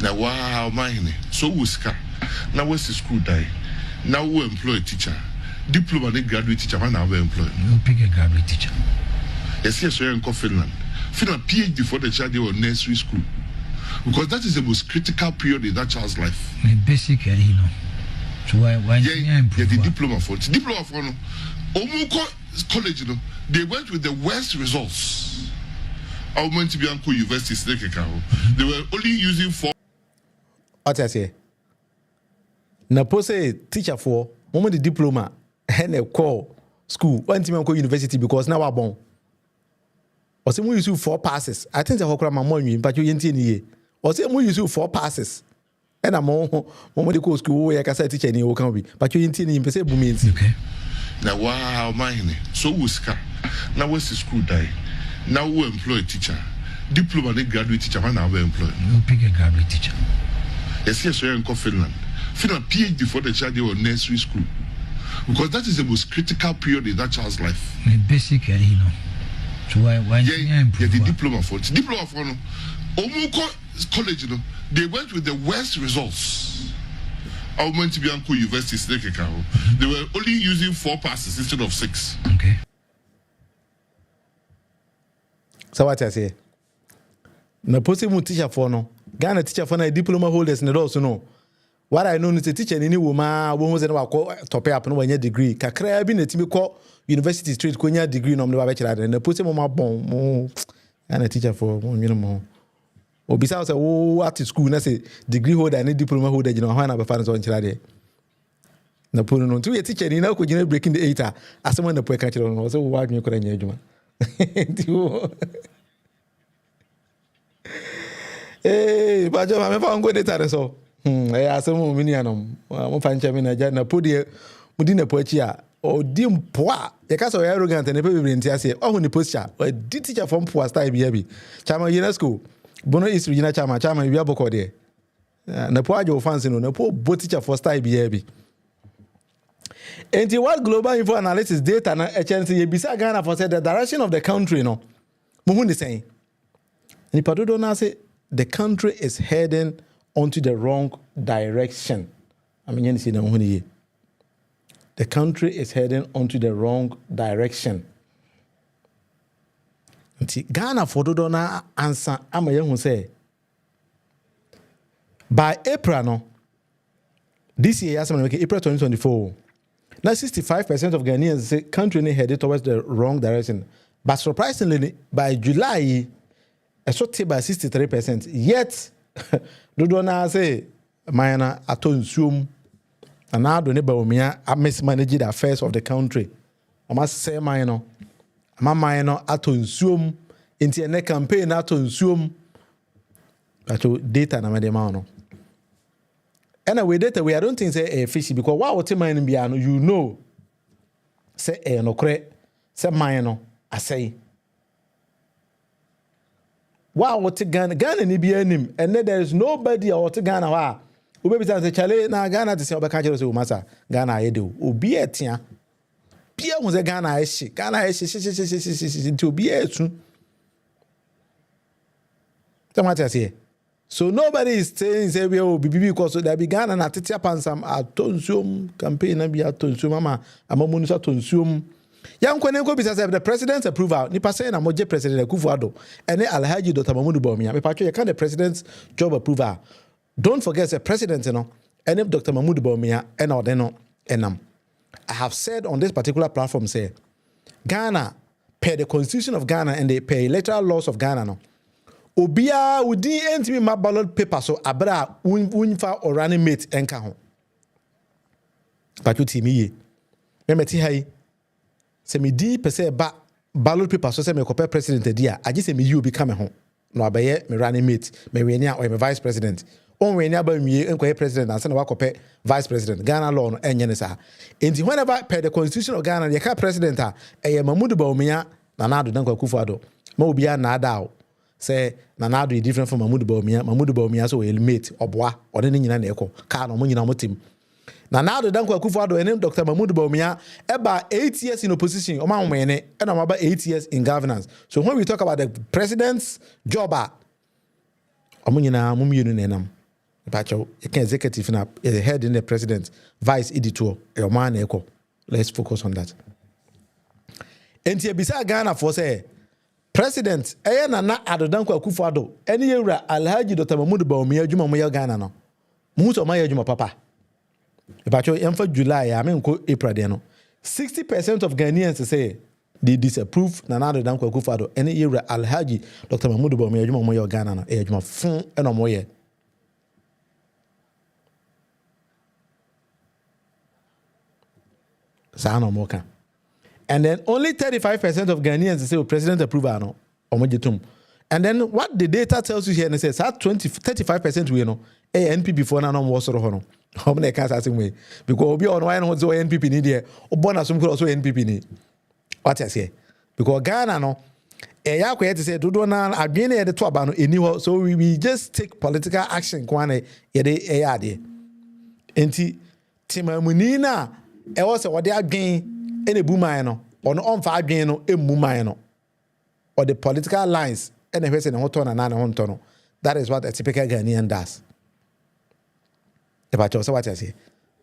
Now wow mine. So we ska. Now we school die. Now we employ a teacher. Diploma and graduate teacher man now we employ. You pick a graduate teacher. Yes, in Finland. Finland PhD for the child in nursery school. Because that is the most critical period in that child's life. Basic, you know. So why the diploma for no. Omuko college, you know, they went with the worst results. I went to be Uncle University. They were only using 4. What I say? NAPO say teacher for moment the diploma and a call school. Went to Uncle University because now we're born. Or say we use 4 passes. I think the whole my money, but you ain't in or say we use 4 passes. And I'm on the school where I can say teacher any can be. But you ain't in say means. Okay. Now wow mine. So we ska. Now where's the school die? Now we employ a teacher. Diploma and graduate teacher man now we employ. You pick a graduate teacher. Yes, in Finland. Finland PhD for the child in nursery school. Because that is the most critical period in that child's life. Basic, you know. So why the diploma for no. Omuko college, you know, they went with the worst results. I went to be Uncle University. They were only using 4 passes instead of 6. Okay. So what I say? Na possible teacher for no. Ghana teacher for na diploma holders ne also no. What I know is a teacher ni woman wo say na wa top up no wanya degree. Kakra bi na timi ko university straight ko nya degree no ba bachelor na possible mo bon mo Ghana teacher for mo nwene mo. Obisa say wo at school na say degree holder and diploma holder you know how na be fan so nchira de. Na po no to teacher ni na ko gina breaking the 8 asema na po ka kire no so wa adwen ko nya adwuma. Eh, but I'm a fan good at so. I asked some minianum. I'm fine, Chamina, na Pudia, Mudina Pochia, or dim poa. The castle arrogant and never been say, oh, when the posture, or did teacher from poor style be Chama UNESCO. Bono is Regina Chama, Chama, you have a there. Napojo fancy no poor both teacher for style be. And what global info analysis data and a chance to be Ghana for said the direction of the country, no. Muhundi saying. And Padudo say the country is heading onto the wrong direction. I mean, you see the country is heading onto the wrong direction. Ghana for Dodona answer. I'm a young say by April, no, this year, April 2024. Now 65% of Ghanaians say country is headed towards the wrong direction. But surprisingly, by July, I saw by 63%. Yet, Dodona say, Mayana Ato Nsuom, and now the Bawumia, I mismanaged the affairs of the country. I must say, Mayano, Ato Nsuom, into a campaign Ato Nsuom, but data na medemano. Anyway, data we I don't think say a fishy because what would mine be you know, say a no cre, say Mayano, I say. Wow, what Ghana ni be him, and then there is nobody or to Ghana. Wow, Ubebi say Chale na Ghana to say Obaka say Umasa Ghana edu. Obi etia. Pia mo say Ghana eshi. Ghana eshi to be etu. Tamata say. So nobody is saying say we will be because there be Ghana na tetia pansam Ato Nsuom campaign na be Ato Nsuom mama amamunusa Ato Nsuom. Young Kwanenko bisa the president's approval. Ni pasay na moje president Akufo-Addo. Ene Alhaji Dr. Mahmoud Bawumia. Me pacho you can the president's job approval. Don't forget the president, you know. Ene Dr. Mahmoud Bawumia and ordeno enam. I have said on this particular platform say Ghana per the constitution of Ghana and the per electoral laws of Ghana no. Obia udi entimi ma ballot paper so abra unfa or running mate enka ho. Pacho timi ye. Me meti hai se me di pese ba ballot paper so se me kopɛ president dia agi se me yi obi kame ho no abaye me running mate me weni a o me vice president on weni aba mie enkoye president and se na wakopɛ vice president Ghana law no enye ne sa enti whenever per the constitution of Ghana the president a eye Mahmoud Bawumia na Nado Dankwa Akufo-Addo ma obi a na ada o say na Nado is different from Mahmoud Bawumia so el mate oboa ode ne nyina na ekɔ ka no mo nyina mo tim Now the Danko Akufo-Addo and Dr. Mahmoud Bawumia about 8 years in opposition, and about 8 years in governance. So when we talk about the president's job, executive now, head in the president, vice editor, let's focus on that. And here beside Ghana for say president na Ato Nsuom any era Alhaji Dr. Mahmoud Bawumia adwuma mo Ghana no mu so my adwuma papa for July I mean April there no 60% of Ghanaians say they disapprove Ato Nsuom any era Alhaji Dr. Mahmoud Bawumia adwuma mo Ghana no adwuma fun e no mo ye sa no mo kan. And then only 35% of Ghanaians say president approval no. And then what the data tells you here, and it says that 35% we know NPP before now was sort of how many can't ask me because we on why not so NPP need here or bonus some also NPP need. What I say? Because Ghana no ya ko yet say do na again the to aba no any so we just take political action kwane ye de ya de. Enti timamuni na e was what they again any boomer no or on fa adwen no emu no or the political lines any person na hoto na na honto no that is what a typical Ghanaian does. About what I say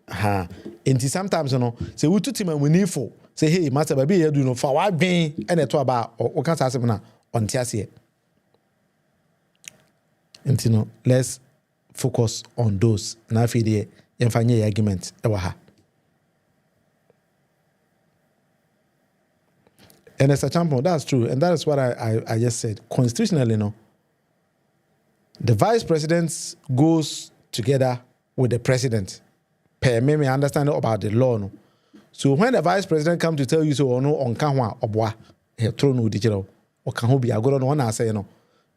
and sometimes you know say we tuti mamuni for say hey master baby you do no fa adwen and to about o kan say na on tiase and you know let's focus on those na fi dey yemfanye argument e wa ha. And as a champion, that's true. And that is what I just said. Constitutionally, no. The vice president goes together with the president. Per me understand about the law, no. So when the vice president comes to tell you so or no on kanwa obwa, he throw no digital or can be a good on one say no.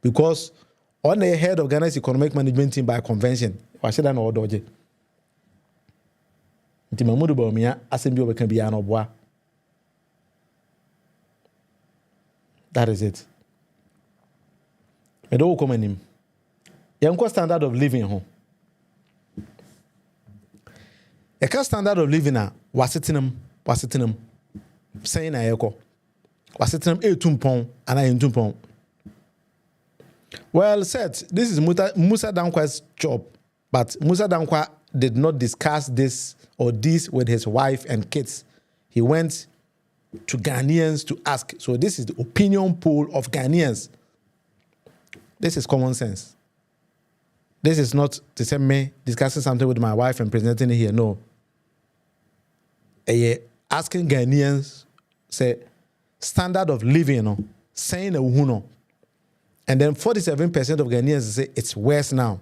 Because on the head of Ghana's economic management team by convention, why should I know doje? Nti Mahmoud Bawumia assembly of can be an obwa. That is it. Me do come him. Yanko standard of living home. A standard of living na wasitinem saying na yeko. Wasitinem etumpon ana entumpon. Well said. This is Musa Dankwa's job, but Musa Dankwa did not discuss this or this with his wife and kids. He went to Ghanaians to ask. So this is the opinion poll of Ghanaians. This is common sense. This is not to say me discussing something with my wife and presenting it here. No. Asking Ghanaians, say, standard of living, no, saying a uhuno. And then 47% of Ghanaians say it's worse now.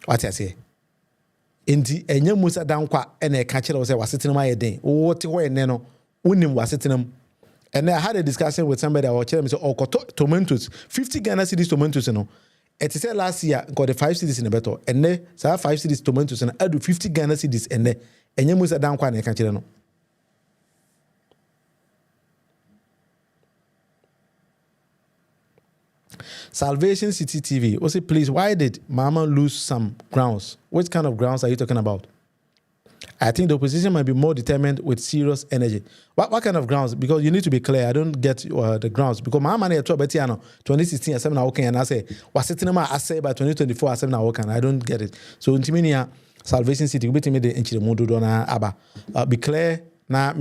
What I say? Inti enye Musa Dankwa ene ka kire say wasetenam ayeden wo te ho ene no unim wasetenam. And I had a discussion with somebody I was telling me say tomatoes 50 Ghana cedis tomatoes no it said last year got the 5 cedis in the better and then 5 cedis tomatoes and add 50 Ghana cedis and then enye Musa Dankwa ne ka kire no. Salvation City TV. Also, please, why did Mama lose some grounds? Which kind of grounds are you talking about? I think the opposition might be more determined with serious energy. What kind of grounds? Because you need to be clear. I don't get the grounds. Because my money at 2016, and I say, was it I say by 2024, I don't get it. So, in Salvation City, we be clear now,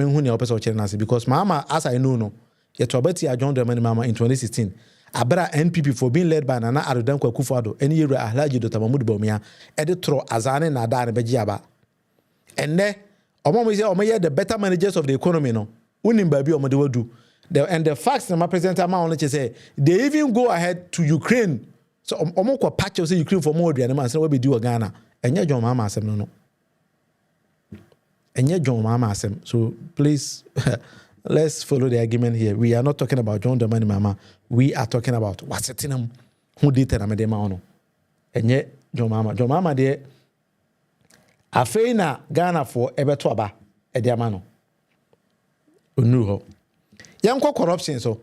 because Mama, as I know, no, I joined the money Mama in 2016. Abra NPP for being led by Nana Ato Akufo-Addo any year Alhaji Dr. Mahmoud Bawumia editro azane na da ne bejiaba enne omo say omo the better managers of the economy no unim ba bi omo de wadu and the facts na presenter ma on say they even go ahead to Ukraine so omo ko patch say Ukraine for more aduane man say we be do Ghana enye John Mama asem no enye John Mama asem so please let's follow the argument here. We are not talking about John Dramani Mama. We are talking about what's it in him who did tell me ono. And yet, John Mama. John Mama de Afena Ghana for Ebetwaba Ediamano. Unuho. Yanko corruption so.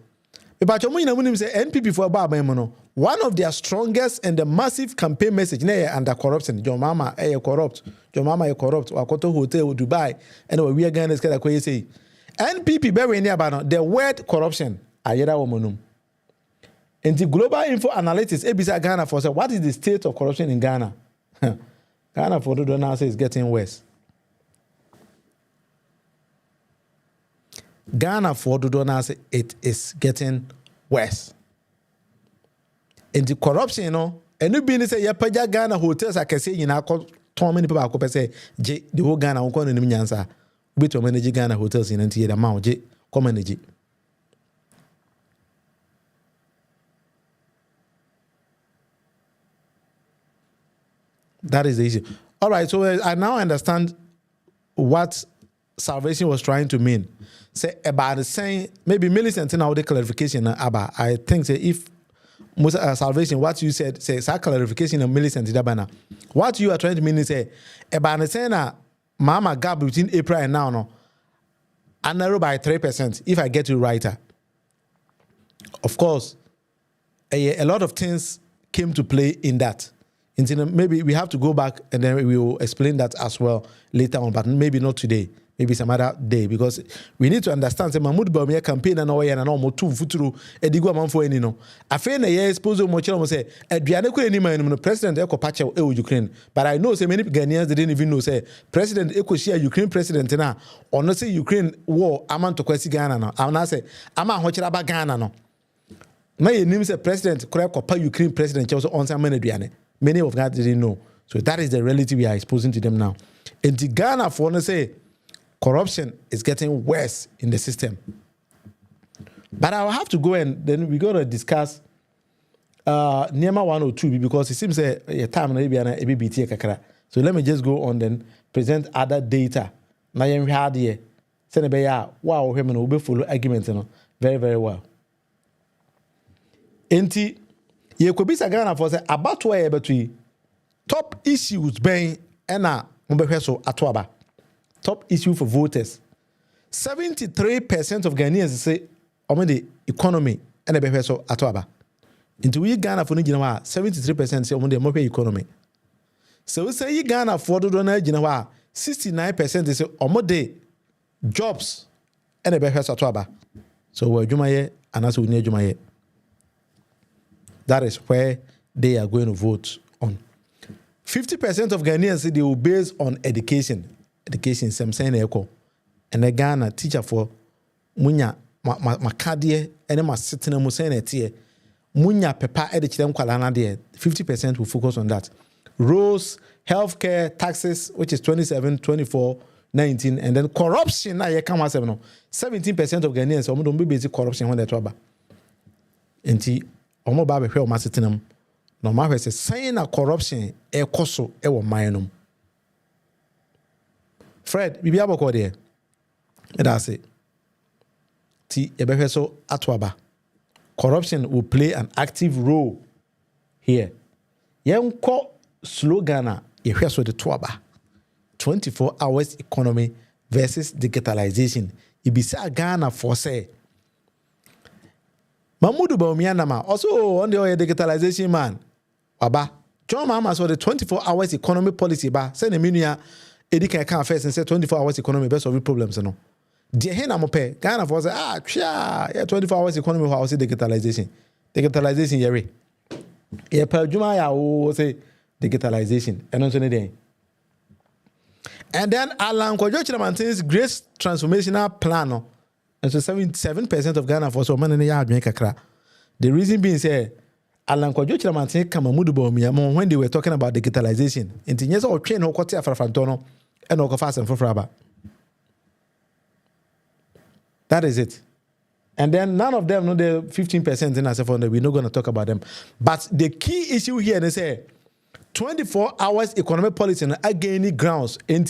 But you say NPP for Baba Mono. one of their strongest and the massive campaign message under corruption. Your mama corrupt. Your mama corrupt. Wakoto hotel Dubai. And we are going to say NPP very near the word corruption. Ayera womanum. And the Global Info Analytics, ABC Ghana for say, what is the state of corruption in Ghana? Ghana for the donor say it's getting worse. Ghana for the donor say it is getting worse. And the corruption, and you been say Yapaja Ghana hotels I can say too many people are say the whole Ghana won't come in Nyansa. We to manage Ghana hotels in the amount J come manage. That is the issue. All right, so I now understand what salvation was trying to mean. Say about the saying, maybe Millicent now the clarification about. I think say if salvation, what you said, say clarification of Millicent Dabana. What you are trying to mean is say about the saying Mama gap between April and now no, I narrow by 3%. If I get you right, of course, a lot of things came to play in that. Maybe we have to go back and then we will explain that as well later on, but maybe not today, maybe some other day, because we need to understand the Mahmoud Bawumia campaign and all more two futuru edigo amanfo eni no. Afen na ye expose mo chiro mo say aduane ko eni man no president eko pache e Ukraine, but I know say many Ghanaians didn't even know say president eko share Ukraine president na ono say Ukraine war aman to kwasi Ghana no. Am na say ama hochira ba Ghana no. Na ye nim say president kora ko pa Ukraine president che so on say man aduane. Many of that didn't know. So that is the reality we are exposing to them now. And the Ghana for to say corruption is getting worse in the system. But I'll have to go and then we're going to discuss Nema 102 because it seems a time maybe an ABBT kakra. So let me just go on then present other data. Now you had here. Send a wow, women will be full argument very, very well. Enti ye could be Ghana for say about where between top issues being ena mbeheso atoaba. Top issue for voters. 73% of Ghanaians say the economy and the beheso atoaba. Into we Ghana for Nijinawa 73% say the more economy. So we say Ghana for the donor Jinawa 69% say the jobs and the beheso atoaba. So we Jumaye and as we need Jumaye. That is where they are going to vote on. 50% of Ghanaians say they will base on education. Education, some saying echo. And the Ghana teacher for munya makadie and ma sitting and musaying etie munya pepa edichidem kwalana there. 50% will focus on that. Roads, healthcare, taxes, which is 27, 24, 19, and then corruption. Now you come 17% of Ghanaians don't be basic corruption when they trouble. And omo ba be hwe o masetenam no ma hwe se saying na corruption e koso e wo man no Fred bibia boko de e da say ti e be hwe so atoaba corruption will play an active role here yenko slogan e hwe so de toaba 24 hours economy versus digitalization ibisa Ghana for say Mahmoud Bawumia nama also on the digitalization man. Baba, John Mama saw the 24 hours economy policy ba. Say the minia edika can first and say 24 hours economy best solve problems no. Die hen amope Ghana for say yeah 24 hours economy how say digitalization. Digitalization yere. E pa juma ya o say digitalization. Eno so ne den. And then Alan Kwadwo Chiramantin's great transformational plan no. And so 77% of Ghana for so many years kakra. The reason being say Alan Kwadwo Chiramantin kama Mahmoud Bawumia when they were talking about digitalization. Inti nyesa o train ho kwoti afrafantono and o fast and fofraba. That is it. And then none of them know the 15% in as we're not going to talk about them. But the key issue here they say 24 hours economic policy and again grounds in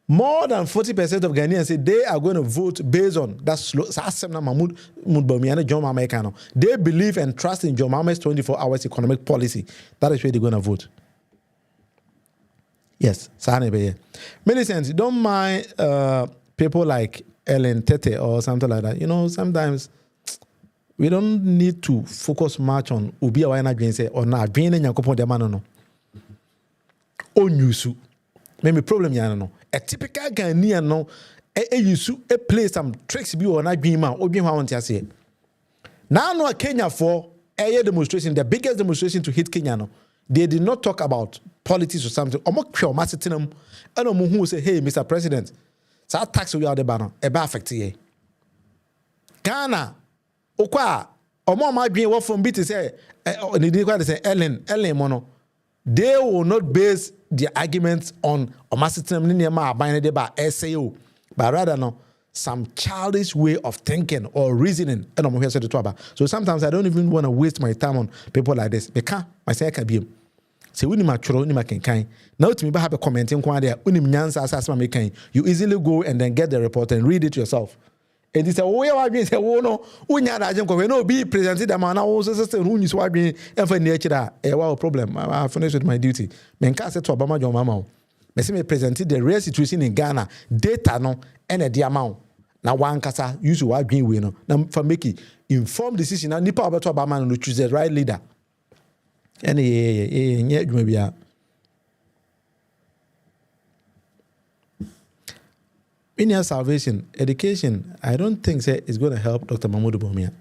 more than 40% of Ghanaians say they are going to vote based on that slow. Mahmoud Bawumia and John Mahama. They believe and trust in John Mahama's 24 hours economic policy. That is where they're going to vote. Yes, Millicent, don't mind people like Ellen Tete or something like that. You know, sometimes we don't need to focus much on Ubi or Adwin say or na Adwin and Yakopon de Mano. O Yusu. Maybe problem no. A typical Ghanaian no yusu play some tricks be or Adwin ma or Adwin want to say. Now no Kenya for a demonstration, the biggest demonstration to hit Kenya no. They did not talk about politics or something. Omo kyo masitinum and omo who say, hey, Mr. President, so tax we are the banner, a bad effect here. Ghana, okwa, omo ma dream what from B to say, say Ellen mono. They will not base their arguments on masitinum niyama abine de ba SAO, but rather no some childish way of thinking or reasoning. And I'm here to talk about. So sometimes I don't even want to waste my time on people like this. Because myself can be. Say we ni matro ni makenkan. Now to me have a commenting kwa there. Uni mnyansa asasma mekan. You easily go and then get the report and read it yourself. And it's a way of being say oh no. Unya na jem kwa no be presented the man now so say who is what being and for nature that wow problem. I finished with my duty. Menka say to Obama John Mama. Me say me presented the real situation in Ghana. Data no and the amount. Now one kasa use what green way no. Now for making informed decision. Now nipa about Obama no choose the right leader. And yeah, maybe in your salvation, education, I don't think say it's going to help Dr. Mahmoud Bawumia.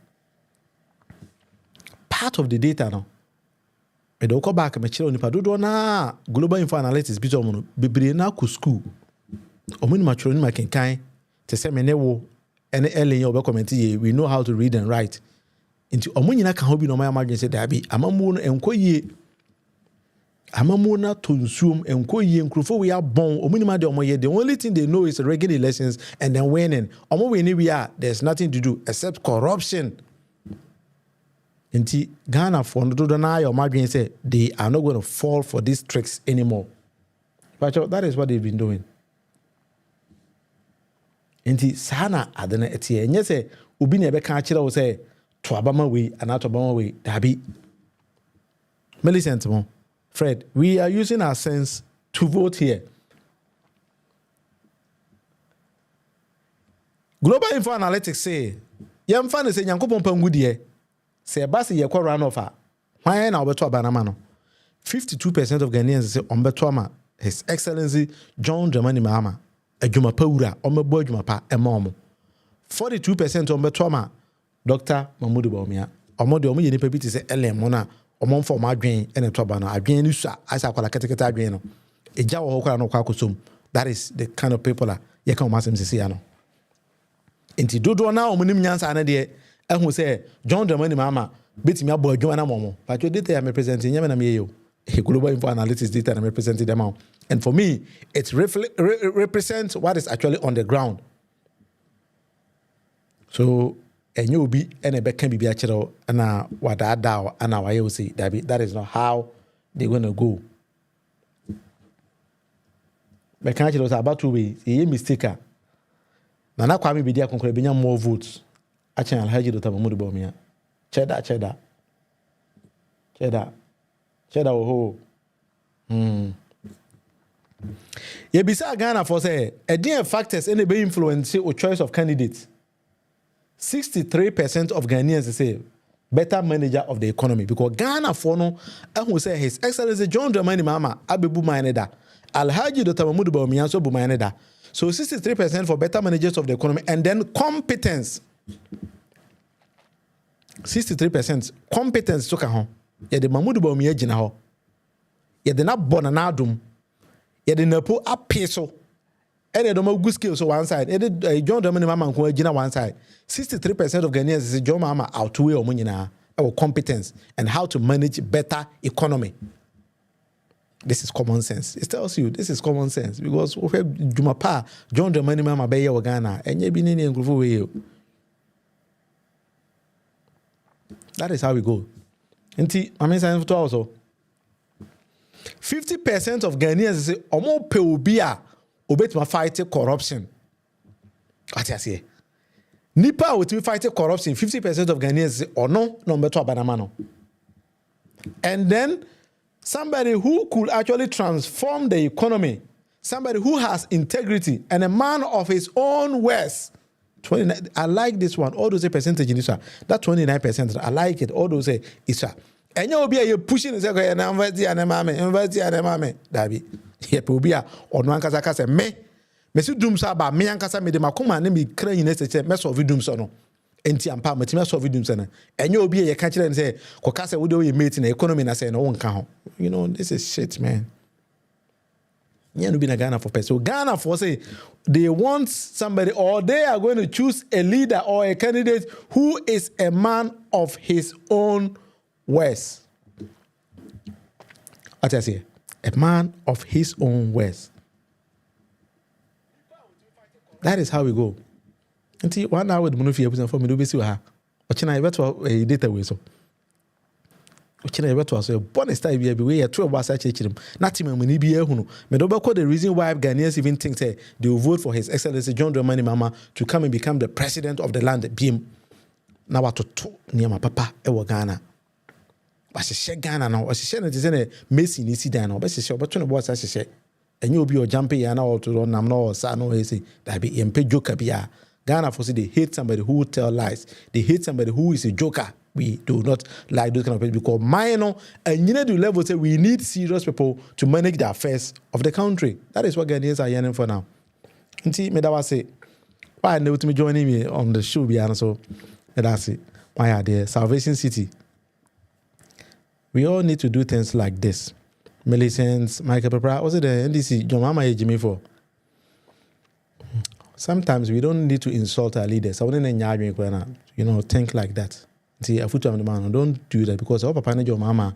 Part of the data now. I don't go back and children nipa do na global info analytics bito mo bebre na ku school. Omuni matro ni makenkan te se me newo ene ellen obe comment ye we know how to read and write. Into omunyina ka hobi no my imagine say dabi amamu no enkoyie amamu na Ato Nsuom enkoyie nkrofo we are born omunima de omoye the only thing they know is regular elections and then winning omo winning we are there's nothing to do except corruption. Inti Ghana for no do na your imagine say they are not going to fall for these tricks anymore. But that is what they've been doing. Inti sana adena etie enye say obi na ebe kan kire wo say to Abama way and out Obama way, Dabi. Millicent, Fred, we are using our sense to vote here. Global Info Analytics say, Yam fan say Yanko Pompangudie, say Basi Yako run offer. Why now beto Abanamano? 52% of Ghanaians say Ombetoma, His Excellency John Dramani Mahama, a Jumapaura, Omebo Jumapa, a mom. 42% Ombetoma. Dr. Mahmoud Bawumia. Omo de omo yeni pebi ti se LM mona omo for ma adwen ene to ba no adwen ni sua asa kwala ketekete adwen no eja wo ho kwala no kwa kosom. That is the kind of people ye kan omasem sisi ya no. Enti dodo na omo nim nyansa na de ehun se John Dramani Mahama betimi abo adwen na momo. But your data ya me present nyame na me yo. Global Info Analytics data na me present them out. And for me it represents what is actually on the ground. So and you be and a can be achero and what that and I will say that is not how they're gonna go. But can't you about 2 ways? A mistake. Nana Kwame be there concrete more votes. Actually, I'll have you to Dr. Mahmoud Bawumia. Cheddar. Oh. You be say Ghana for say a dear factors any be influence or choice of candidates. 63% of Ghanaians say better manager of the economy because Ghana for no who say His Excellency John Dramani Mahama abebu maneda Alhaji Dr. Mahmoud Bawumia so bu maneda. So 63% for better managers of the economy and then competence. 63% competence to ka ho. Ye de Mahmoud Bawumia gina ho. Ye de na bona na adum. Ye de NAPO apeso. And they don't have good skills on one side. John Dramani Mahama who are one side. 63% of Ghanaians say John Mahama outweigh our competence and how to manage better economy. This is common sense. It tells you this is common sense because Jumapa John Dramani Mahama be here Ghana and you be nini ngrufu we. That is how we go. Nti I mean saying for also 50% of Ghanaians say omo pe obi a obetuma fight corruption. What you say? Nipa will fight corruption. 50% of Ghanaians say, "Oh no, number 2 abanamano." And then somebody who could actually transform the economy, somebody who has integrity and a man of his own words, 29. I like this one. All those percentage in this one. That 29%. I like it. All those say it's and you be you pushing and say university and mama, Dabi. Yep, Obia or no ankasa say me si dum sa ba me ankasa me de makoma na me kran yin say me solve dum so no. Enti ampa matima solve dum so no. And you be you catch and say koka say we do you mate in economy na say no won ka ho. You know, this is shit, man. Yeah, no be na Ghana for person. So Ghana for say they want somebody or they are going to choose a leader or a candidate who is a man of his own words. What I say? A man of his own words. That is how we go. Until 1 hour with Munufia for me to be see her. But I bet a data way so. Uchina beto aso bonus style be we 12 was such him not him when be ehunu me do be the reason why Ghanaians even think say they will vote for His Excellency John Dramani Mahama to come and become the president of the land bim na watoto niam papa e wo Ghana ba hye Ghana na o hye na te say na Messi ni sidan na o be hye obeto no boss hye enye obi o jump ya na o to nam na o sa no he say that be empe joker bia Ghana for say they hate somebody who tell lies. They hate somebody who is a joker. We do not like those kind of people because minor and you know the level say we need serious people to manage the affairs of the country. That is what Ghanaians are yearning for now. See, me that was say why know to me joining me on the show be so that's it. Why are there Salvation City? We all need to do things like this. Millicent, Michael Pepper, was it the NDC? John Mama Jimmy for. Sometimes we don't need to insult our leaders. I wouldn't think like that. See, a foot of the man, don't do that because our papa and your mama,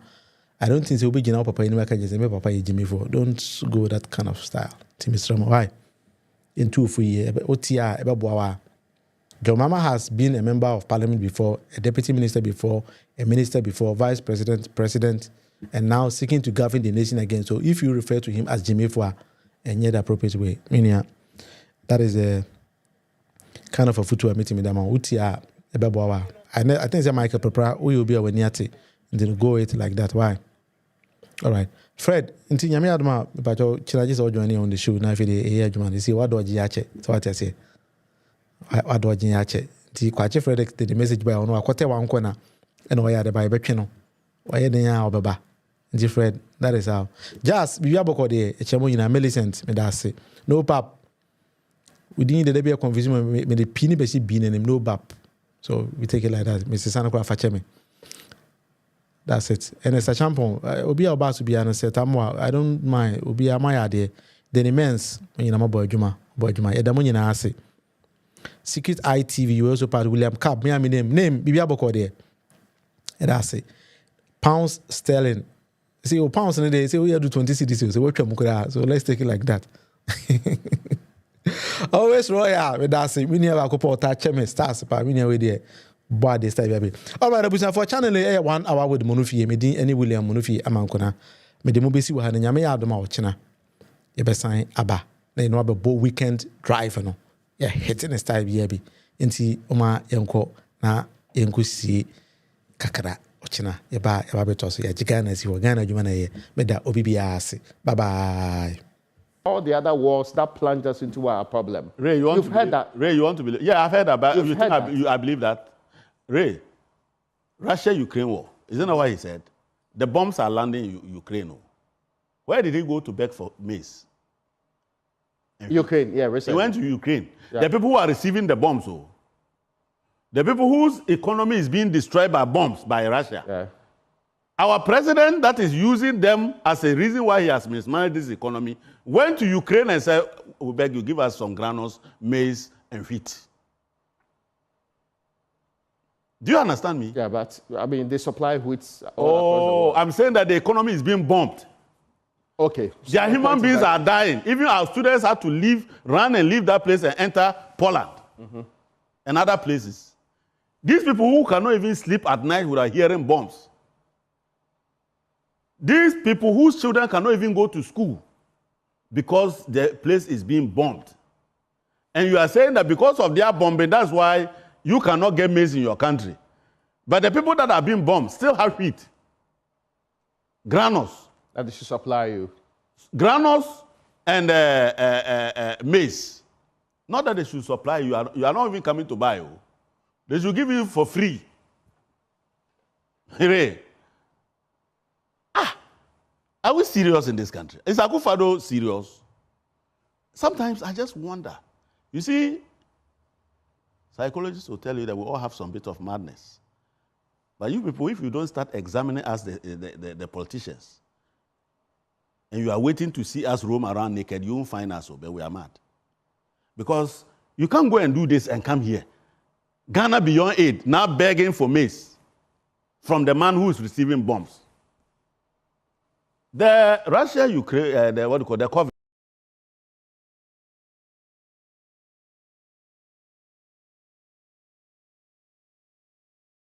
I don't think so. Be general papa anywhere can just say papa Jimmy for. Don't go that kind of style. Mr. Why? In 2 for years, OTR, Ebaboa. Your mama has been a member of parliament before, a deputy minister before, a minister before, vice president, president, and now seeking to govern the nation again. So if you refer to him as Jimmy for, and yet the appropriate way, meaning that is a kind of a footwear meeting with them. Utia Ebaboa. I think it's Michael Pepper. We will be aware and then go it like that. Why? All right, Fred. Until Yami Adma, but your charges are joining on the show. Now, if you hear see what do you so what I say? What do you yache? The Quache Fred the message by on quarter one corner and why are the Bible channel? Why are they now, Baba? The Fred, that is how. Just be able to the Chamoyina Millicent, me that's it. No pap. We didn't there be a confusion with the penny basi bean and no bap. So we take it like that. Mr. Sanakwa Facheme. That's it. And it's a champion. Obi about to be an set. I don't mind. Obi my idea. Then immense. You know, boy Juma. Edamun in Ase. Secret ITV. You also part William Cap. Me name. Bibi Aboko there. And that's it. Pounds sterling. See, pounds in the day. Say we do 20 cities. So let's take it like that. Always royal with that say we never go port touch me stars pa we never there body style baby. All right, abusan for channel 1 hour with Monufie me din any William Monufie amankona me de mo besi wo ha na nyame ya adoma wo chena ye be sign aba na no aba weekend drive no yeah hitting style bi bi enti oma yenko na yenko si kakara wo chena ye ba beto so ya Ghana si wo Ghana adwuma na ye me da obibi ase bye bye. All the other wars that plunged us into our problem. Ray, you've heard that? Ray, you want to believe? Yeah, I've heard that. But I believe that. Ray, Russia-Ukraine war. Isn't that what he said? The bombs are landing in Ukraine. Where did he go to beg for maize? Ukraine, yeah, recently. He went to Ukraine. Yeah. The people who are receiving the bombs, the people whose economy is being destroyed by bombs by Russia. Yeah. Our president that is using them as a reason why he has mismanaged this economy went to Ukraine and said, we beg you, give us some granules, maize, and wheat. Do you understand me? Yeah, but, I mean, they supply wheat. I'm saying that the economy is being bombed. Okay. Their human beings are dying. Even our students have to run and leave that place and enter Poland and other places. These people who cannot even sleep at night without hearing bombs. These people whose children cannot even go to school because the place is being bombed. And you are saying that because of their bombing, that's why you cannot get maize in your country. But the people that are being bombed still have wheat, granules. That they should supply you. Granules and maize. Not that they should supply you. You are not even coming to buy. Oh. They should give you for free. Are we serious in this country? Is Akufo-Addo serious? Sometimes I just wonder. You see, psychologists will tell you that we all have some bit of madness. But you people, if you don't start examining us, the politicians, and you are waiting to see us roam around naked, you won't find us, but we are mad. Because you can't go and do this and come here. Ghana beyond aid, now begging for maize from the man who is receiving bombs. The Russia-Ukraine, the COVID